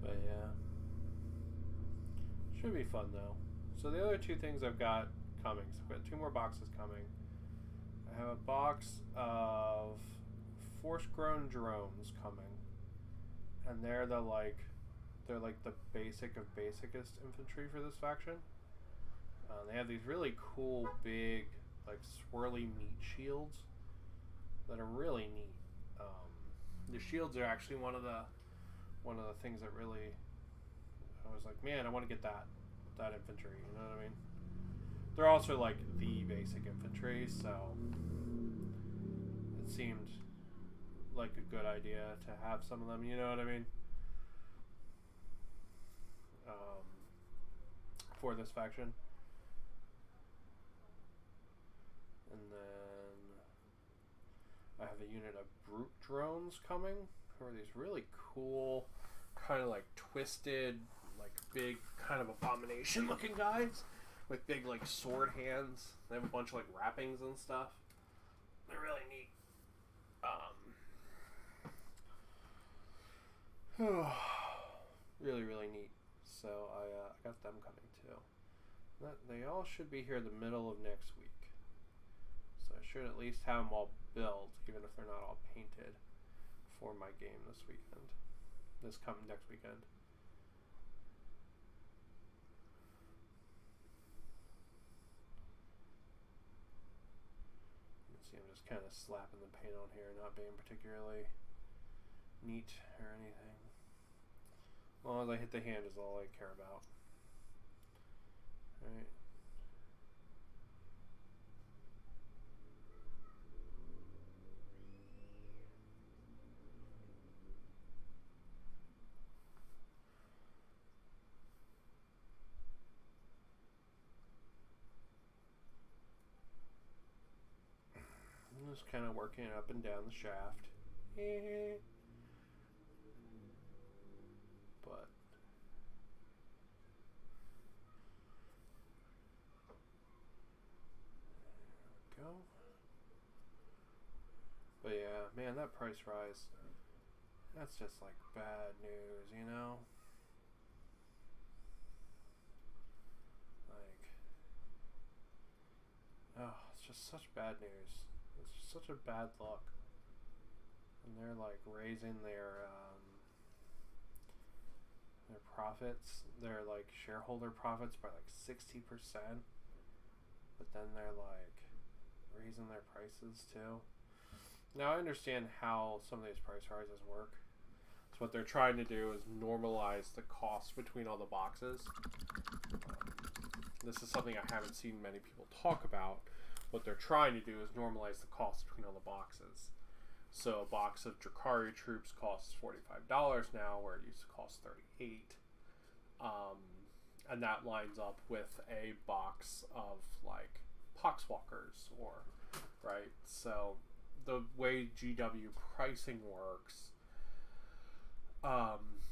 But yeah, should be fun though. So the other two things I've got coming. So I've got 2 more boxes coming. I have a box of force-grown drones coming, and they're like the basic of basicest infantry for this faction. They have these really cool big like swirly meat shields that are really neat. The shields are actually one of the things that really I was like, man, I want to get that infantry. You know what I mean? They're also like the basic infantry, so it seemed like a good idea to have some of them. You know what I mean? For this faction. And then I have a unit of brute drones coming, who are these really cool, kind of like twisted, like big, kind of abomination looking guys with big like sword hands. They have a bunch of like wrappings and stuff. They're really neat. Really, really neat. So I got them coming too. They all should be here the middle of next week. So I should at least have them all built, even if they're not all painted, for my game this weekend. Next weekend. You can see I'm just kind of slapping the paint on here, not being particularly neat or anything. As long as I hit the hand is all I care about. Alright. I'm just kind of working it up and down the shaft. But there we go. But yeah, man, that price rise, that's just like bad news, you know? Like, oh, it's just such bad news. It's just such a bad look. And they're like raising their profits, their like shareholder profits by like 60%, but then they're like raising their prices too. Now I understand how some of these price rises work. So what they're trying to do is normalize the cost between all the boxes. This is something I haven't seen many people talk about. What they're trying to do is normalize the cost between all the boxes. So a box of Drakari troops costs $45 now, where it used to cost $38. and that lines up with a box of like poxwalkers, or right. So the way GW pricing works,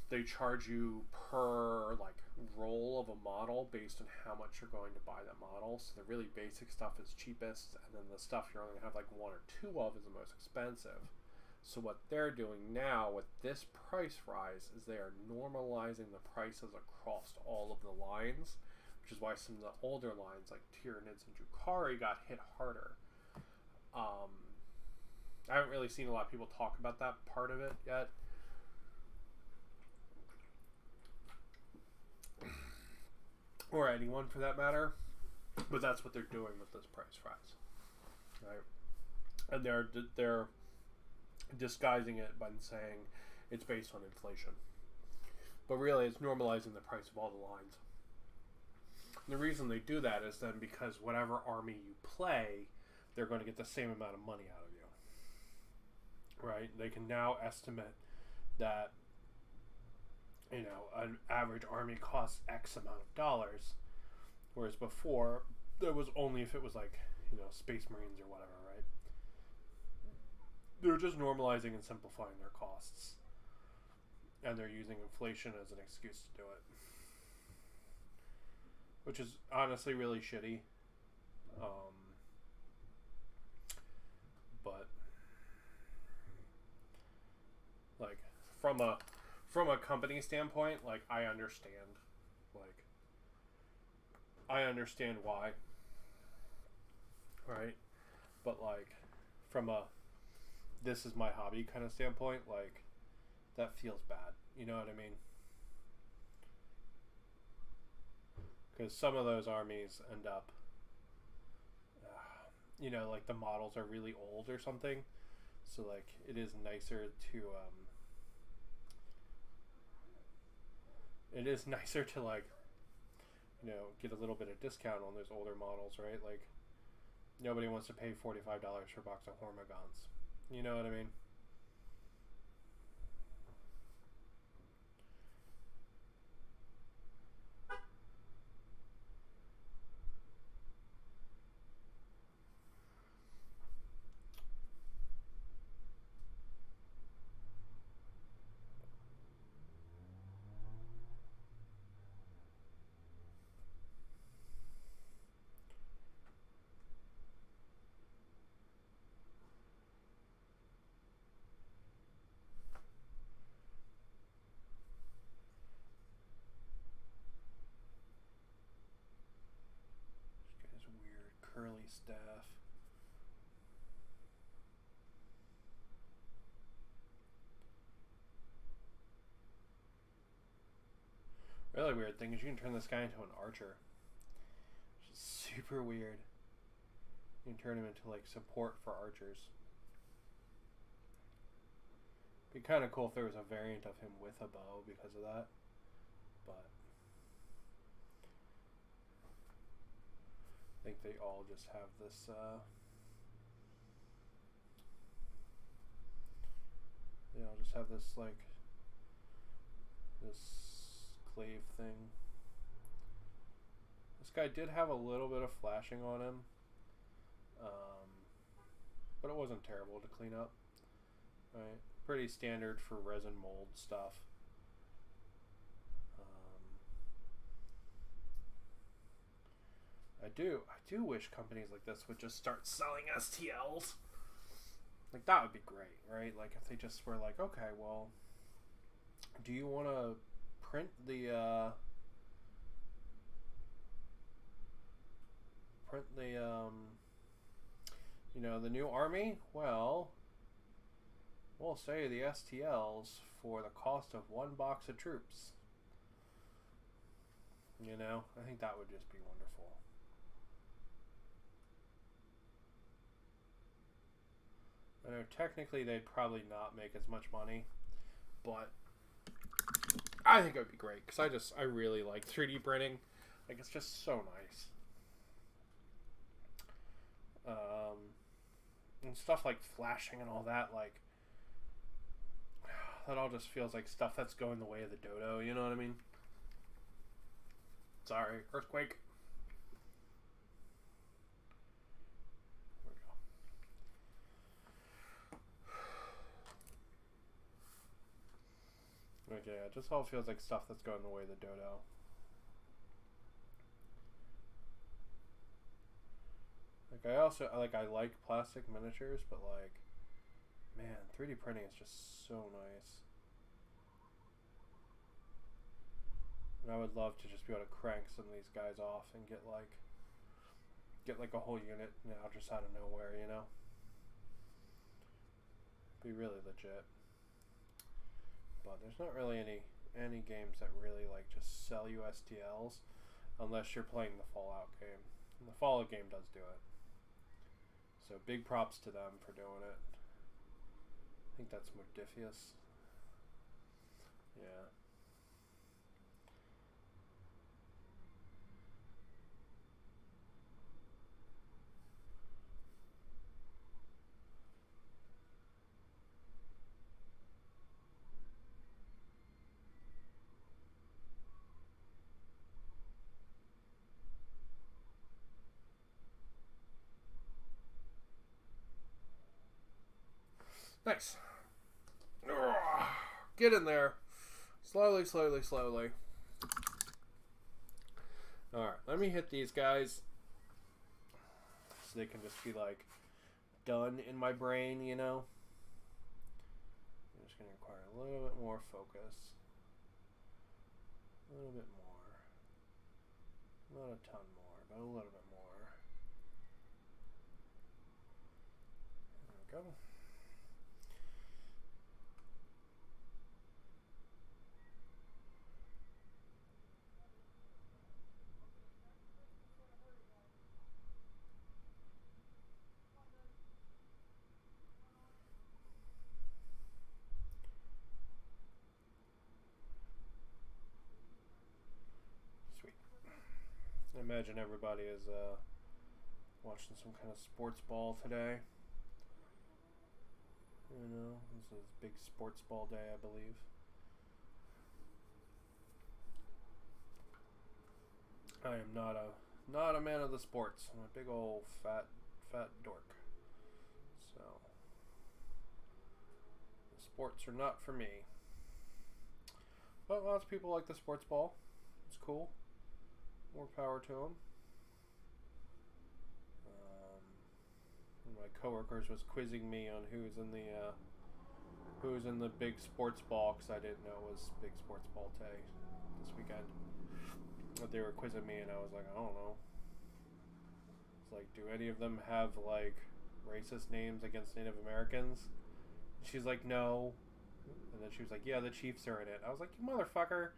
they charge you per like roll of a model based on how much you're going to buy that model. So the really basic stuff is cheapest, and then the stuff you're only going to have like one or two of is the most expensive. So what they're doing now with this price rise is they are normalizing the prices across all of the lines, which is why some of the older lines like Tyranids and Drukhari got hit harder. I haven't really seen a lot of people talk about that part of it yet. Or anyone for that matter. But that's what they're doing with this price rise. Right? And they're disguising it by saying it's based on inflation. But really it's normalizing the price of all the lines. And the reason they do that is then because whatever army you play, they're going to get the same amount of money out of you. Right? They can now estimate that, you know, an average army costs X amount of dollars, whereas before there was only if it was like, you know, Space Marines or whatever, right? They're just normalizing and simplifying their costs, and they're using inflation as an excuse to do it, which is honestly really shitty. But like from a company standpoint, like I understand why, right? But like from a this is my hobby kind of standpoint, like that feels bad. You know what I mean? Because some of those armies end up, you know, like the models are really old or something. So like it is nicer to like, you know, get a little bit of discount on those older models, right? Like nobody wants to pay $45 for a box of Hormigons. You know what I mean? This guy's weird curly staff. Really weird thing is you can turn this guy into an archer, which is super weird. You can turn him into like support for archers. Be kind of cool if there was a variant of him with a bow because of that, but I think they all just have this they all just have this like this clave thing. This guy did have a little bit of flashing on him, but it wasn't terrible to clean up. Right, pretty standard for resin mold stuff. I do wish companies like this would just start selling STLs. Like that would be great, right? Like if they just were like, okay, well, do you want to print the you know, the new army? Well, we'll say the STLs for the cost of one box of troops. You know, I think that would just be wonderful. I know technically they'd probably not make as much money, but I think it would be great because I really like 3D printing. Like it's just so nice. And stuff like flashing and all that, like that all just feels like stuff that's going the way of the dodo. You know what I mean? Sorry, earthquake. There we go. Okay, it just all feels like stuff that's going the way of the dodo. Like I like plastic miniatures, but like, man, 3D printing is just so nice. And I would love to just be able to crank some of these guys off and get like a whole unit now just out of nowhere, you know? Be really legit. But there's not really any games that really like just sell you STLs unless you're playing the Fallout game. And the Fallout game does do it. So big props to them for doing it. I think that's Modifius. Yeah. Nice. Get in there. Slowly, slowly, slowly. Alright, let me hit these guys. So they can just be like done in my brain, you know? I'm just going to require a little bit more focus. A little bit more. Not a ton more, but a little bit more. There we go. I imagine everybody is watching some kind of sports ball today. You know, this is big sports ball day, I believe. I am not a man of the sports. I'm a big old fat dork. So the sports are not for me. But lots of people like the sports ball. It's cool. More power to them. One of my coworkers was quizzing me on who's in the big sports ball, because I didn't know it was big sports ball day this weekend. But they were quizzing me, and I was like, I don't know. It's like, do any of them have like racist names against Native Americans? She's like, no. And then she was like, yeah, the Chiefs are in it. I was like, you motherfucker.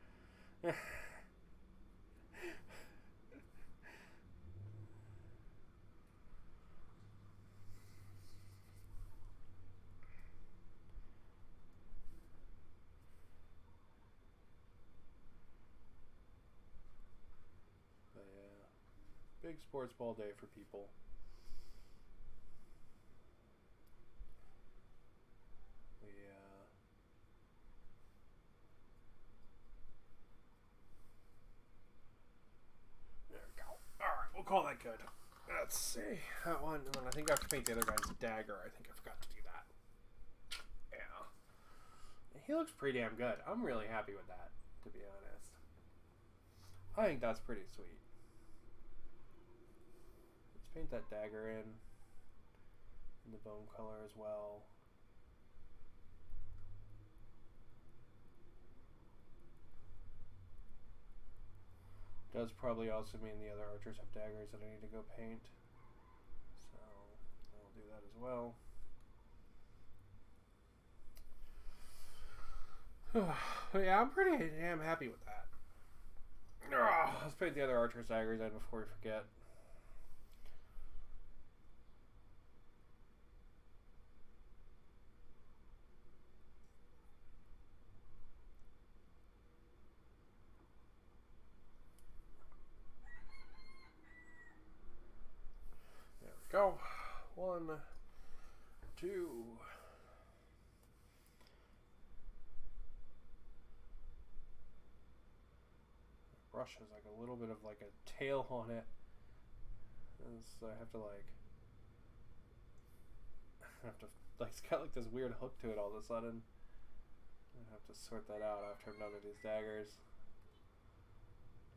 Big sports ball day for people. There we go. Alright, we'll call that good. Let's see. That one, and then I think I have to paint the other guy's dagger. I think I forgot to do that. Yeah. He looks pretty damn good. I'm really happy with that, to be honest. I think that's pretty sweet. Paint that dagger in the bone color as well. Does probably also mean the other archers have daggers that I need to go paint. So I'll do that as well. But yeah, I'm pretty damn happy with that. Let's paint the other archer's daggers in before we forget. Go. 1, 2. brush has like a little bit of like a tail on it. And so I have to like, it's got like this weird hook to it all of a sudden. I have to sort that out after I'm done with these daggers.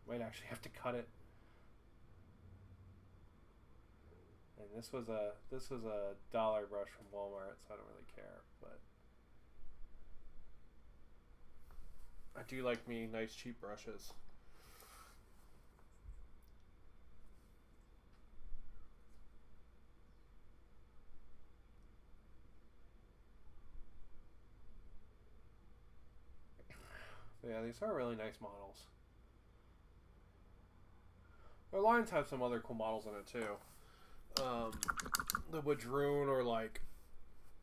Might actually have to cut it. And this was a $1 brush from Walmart, so I don't really care, but I do like me nice cheap brushes. But yeah, these are really nice models. Their lines have some other cool models in it too. The Wadroon, or like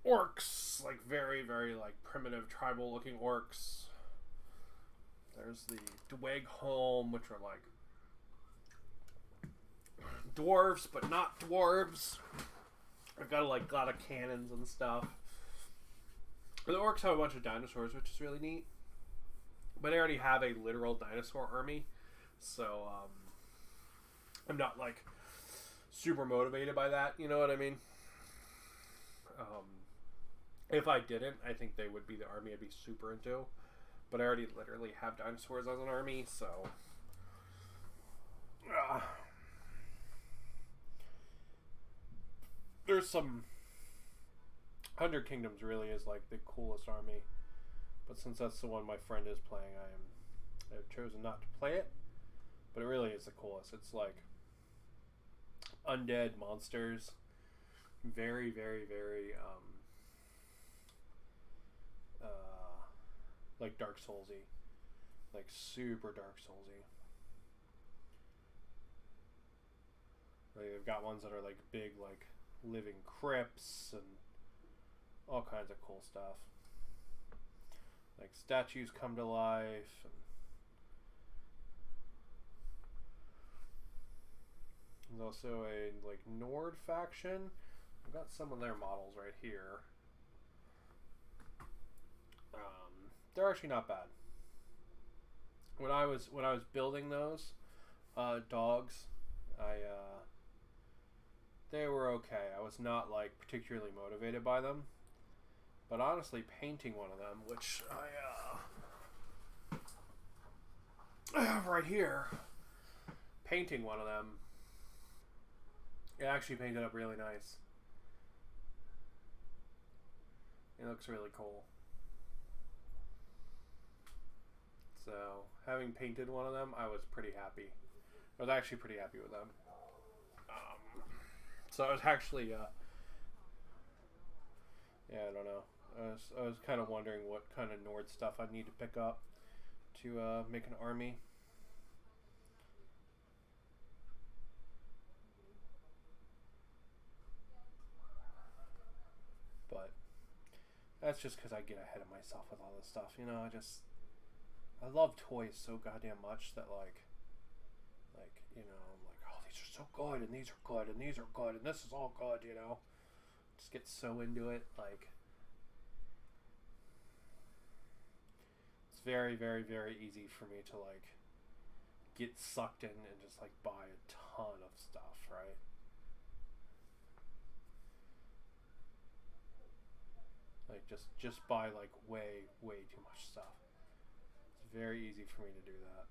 orcs, like very, very like primitive tribal looking orcs. There's the Dwegholm, which are like dwarves but not dwarves. I've got like a lot of cannons and stuff. The orcs have a bunch of dinosaurs, which is really neat. But I already have a literal dinosaur army, so I'm not like super motivated by that, you know what I mean? If I didn't, I think they would be the army I'd be super into. But I already literally have dinosaurs as an army, so there's some... 100 Kingdoms really is like the coolest army. But since that's the one my friend is playing, I've chosen not to play it. But it really is the coolest. It's like undead monsters. Very, very, very like Dark Soulsy. Like super Dark Soulsy. Like they've got ones that are like big, like living crypts and all kinds of cool stuff. Like statues come to life. And there's also a like Nord faction. I've got some of their models right here. They're actually not bad. When I was building those dogs, they were okay. I was not like particularly motivated by them. But honestly, painting one of them, which I have right here, painting one of them, it actually painted up really nice. It looks really cool. So, having painted one of them, I was pretty happy. I was actually pretty happy with them. So I was actually, yeah, I don't know. I was kind of wondering what kind of Nord stuff I need to pick up to make an army. But that's just because I get ahead of myself with all this stuff, you know. I love toys so goddamn much that like you know, I'm like, oh, these are so good, and these are good, and these are good, and this is all good, you know. Just get so into it, like. It's very, very, very easy for me to like get sucked in and just like buy a ton of stuff, right? Like just buy like way, way too much stuff. It's very easy for me to do that.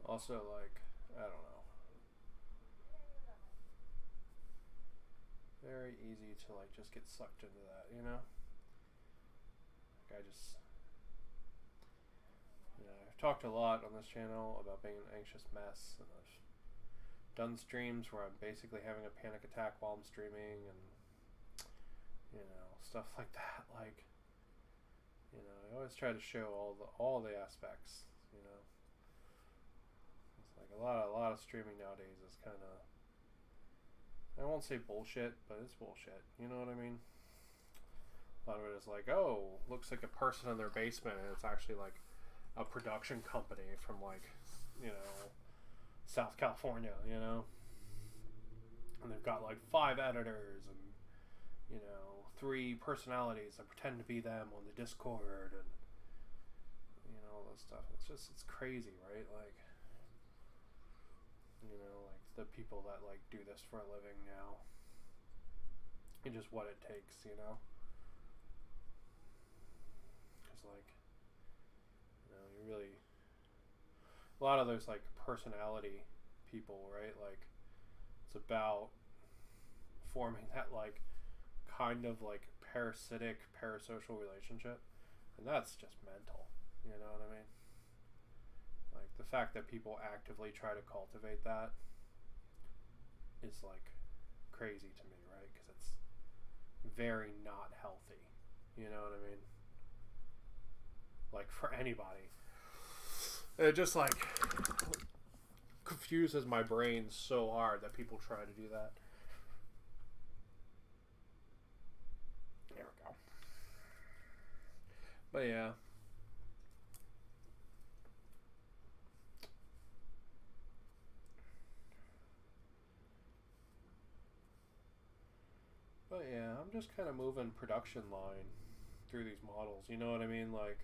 Also, like, I don't know. Very easy to like just get sucked into that, you know? Like I've talked a lot on this channel about being an anxious mess, and I've done streams where I'm basically having a panic attack while I'm streaming, and you know, stuff like that. Like, you know, I always try to show all the aspects, you know. It's like a lot of streaming nowadays is kind of, I won't say bullshit, but it's bullshit. You know what I mean? A lot of it is like, oh, looks like a person in their basement, and it's actually like a production company from like South California, and they've got like 5 editors and 3 personalities that pretend to be them on the Discord and all this stuff. It's crazy, right? Like like the people that like do this for a living now, and just what it takes, because like you really, a lot of those like personality people, right? Like it's about forming that like kind of like parasitic parasocial relationship, and that's just mental. You know what I mean? Like the fact that people actively try to cultivate that is like crazy to me, right? Because it's very not healthy. You know what I mean? Like for anybody. It just like confuses my brain so hard that people try to do that. There we go. But yeah. But yeah, I'm just kind of moving production line through these models. You know what I mean? Like,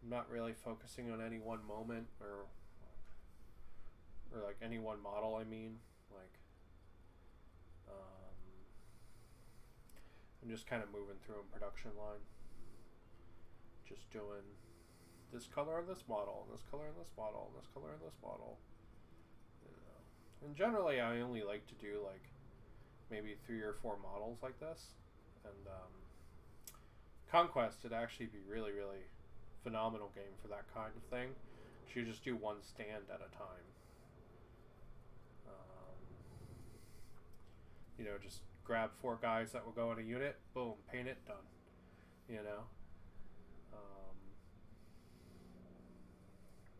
I'm not really focusing on any one moment or like any one model. I mean, like, I'm just kind of moving through a production line. Just doing this color on this model, and this color on this model, and this color on this model. And generally, I only like to do like maybe 3 or 4 models like this. And Conquest would actually be really, really phenomenal game for that kind of thing. You just do one stand at a time. Just grab 4 guys that will go in a unit, boom, paint it, done.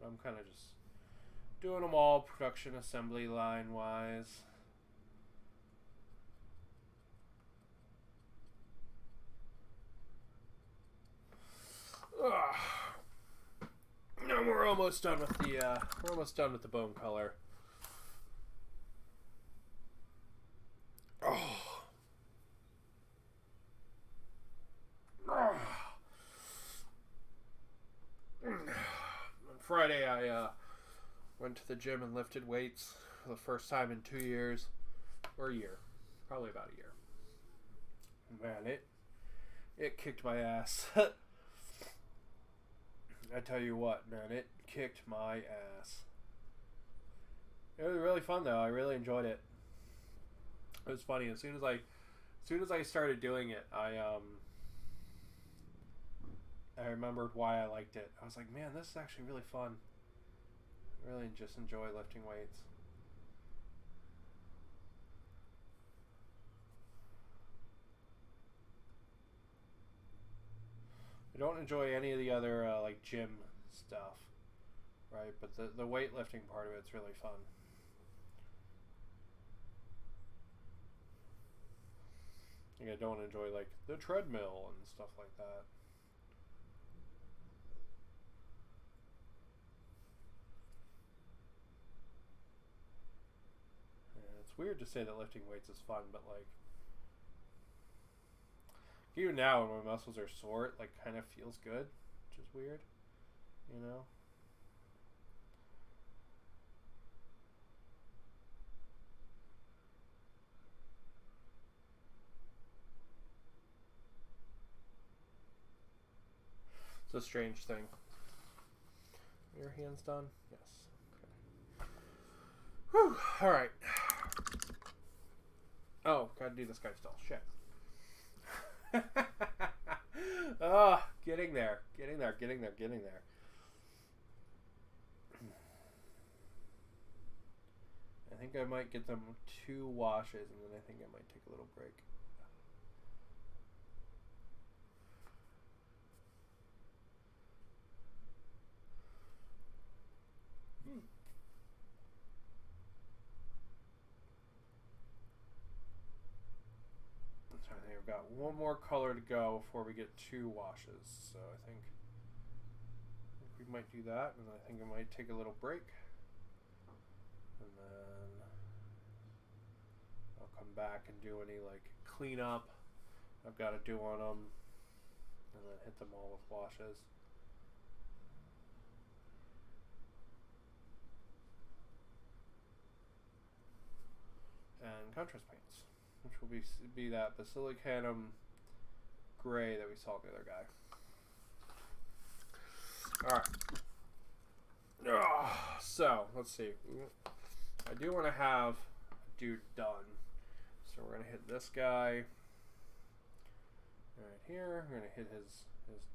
I'm kind of just doing them all production assembly line wise. No, we're almost done with the bone color. On Friday, I went to the gym and lifted weights for the first time in 2 years, or a year, probably about a year. Man, it kicked my ass. I tell you what, man, it kicked my ass. It was really fun though. I really enjoyed it. It was funny. As soon as I started doing it, I remembered why I liked it. I was like, man, this is actually really fun. I really just enjoy lifting weights. I don't enjoy any of the other like gym stuff, right? But the weightlifting part of it's really fun. Like I don't enjoy like the treadmill and stuff like that. Yeah, it's weird to say that lifting weights is fun, but like even now when my muscles are sore, it like kind of feels good, which is weird, It's a strange thing. Are your hands done? Yes. Okay. Whew. All right. Oh, gotta do this guy still. Shit. Oh, getting there. I think I might get them 2 washes, and then I think I might take a little break. So I think I've got 1 more color to go before we get 2 washes. So I think we might do that, and I think I might take a little break. And then I'll come back and do any like cleanup I've got to do on them, and then hit them all with washes. And contrast paints, which will be that Basilicanum gray that we saw in the other guy. Alright. So, let's see. I do want to have a dude done. So we're going to hit this guy right here. We're going to hit his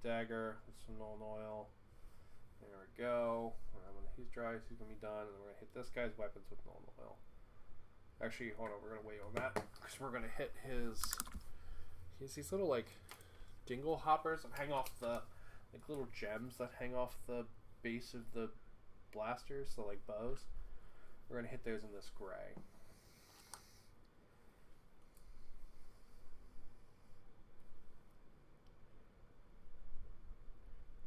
dagger with some Nuln Oil. There we go. And when he's dry, he's going to be done. And then we're going to hit this guy's weapons with Nuln Oil. Actually, hold on. We're going to wait on that. Because we're going to hit his... He has these little, like, dingle hoppers that hang off the... Like, little gems that hang off the base of the blasters. So, like, bows. We're going to hit those in this gray.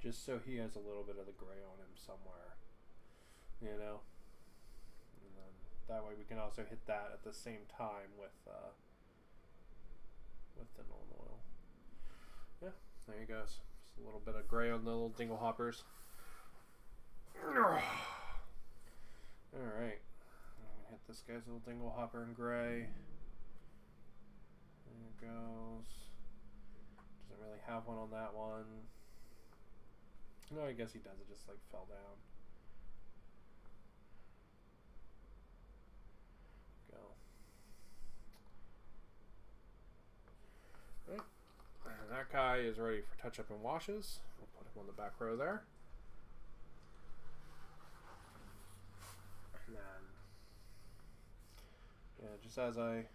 Just so he has a little bit of the gray on him somewhere. You know? And then that way we can also hit that at the same time with the Nuln Oil. Yeah, there he goes. Just a little bit of gray on the little dingle hoppers. Alright. I'm going to hit this guy's little dingle hopper in gray. There it goes. Doesn't really have one on that one. No, I guess he does. It just like fell down. Go. Right. And that guy is ready for touch-up and washes. We'll put him on the back row there. And then, yeah, just as they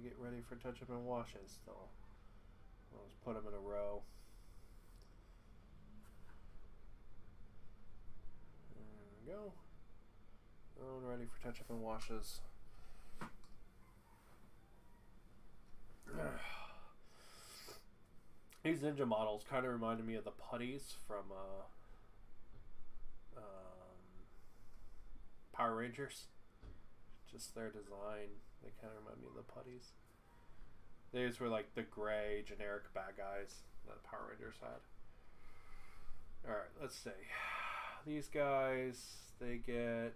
get ready for touch-up and washes, I'll just put them in a row. Go. Oh, ready for touch-up and washes. These ninja models kind of reminded me of the putties from Power Rangers. Just their design. They kind of remind me of the putties. These were like the gray generic bad guys that Power Rangers had. Alright, let's see. These guys, they get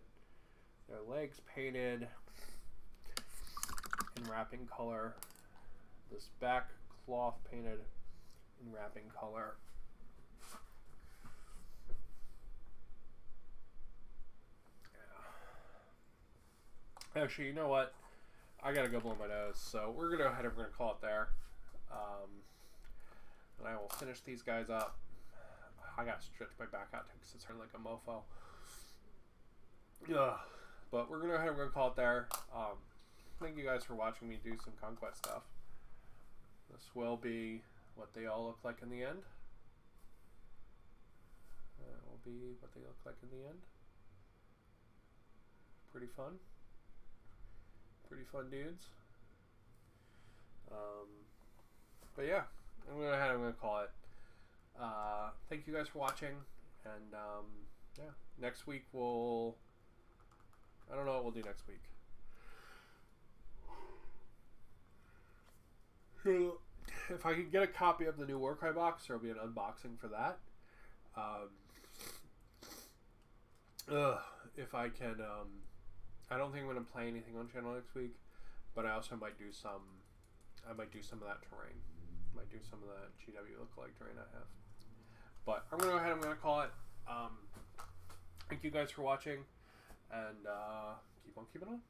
their legs painted in wrapping color. This back cloth painted in wrapping color. Yeah. Actually, you know what? I gotta go blow my nose, so we're gonna go ahead and we're gonna call it there. And I will finish these guys up. I gotta stretch my back out too because it's hurting like a mofo. Yeah, but we're gonna go ahead and we're gonna call it there. Thank you guys for watching me do some conquest stuff. This will be what they all look like in the end. That will be what they look like in the end. Pretty fun. Pretty fun dudes. But yeah, I'm gonna go ahead and I'm gonna call it. Thank you guys for watching, and yeah, next week I don't know what we'll do next week. If I can get a copy of the new Warcry box, there will be an unboxing for that. If I can, I don't think I'm going to play anything on channel next week, but I also might do some of that terrain. Might do some of that GW lookalike terrain I have. But I'm going to go ahead and I'm going to call it. Thank you guys for watching, and keep on keeping on.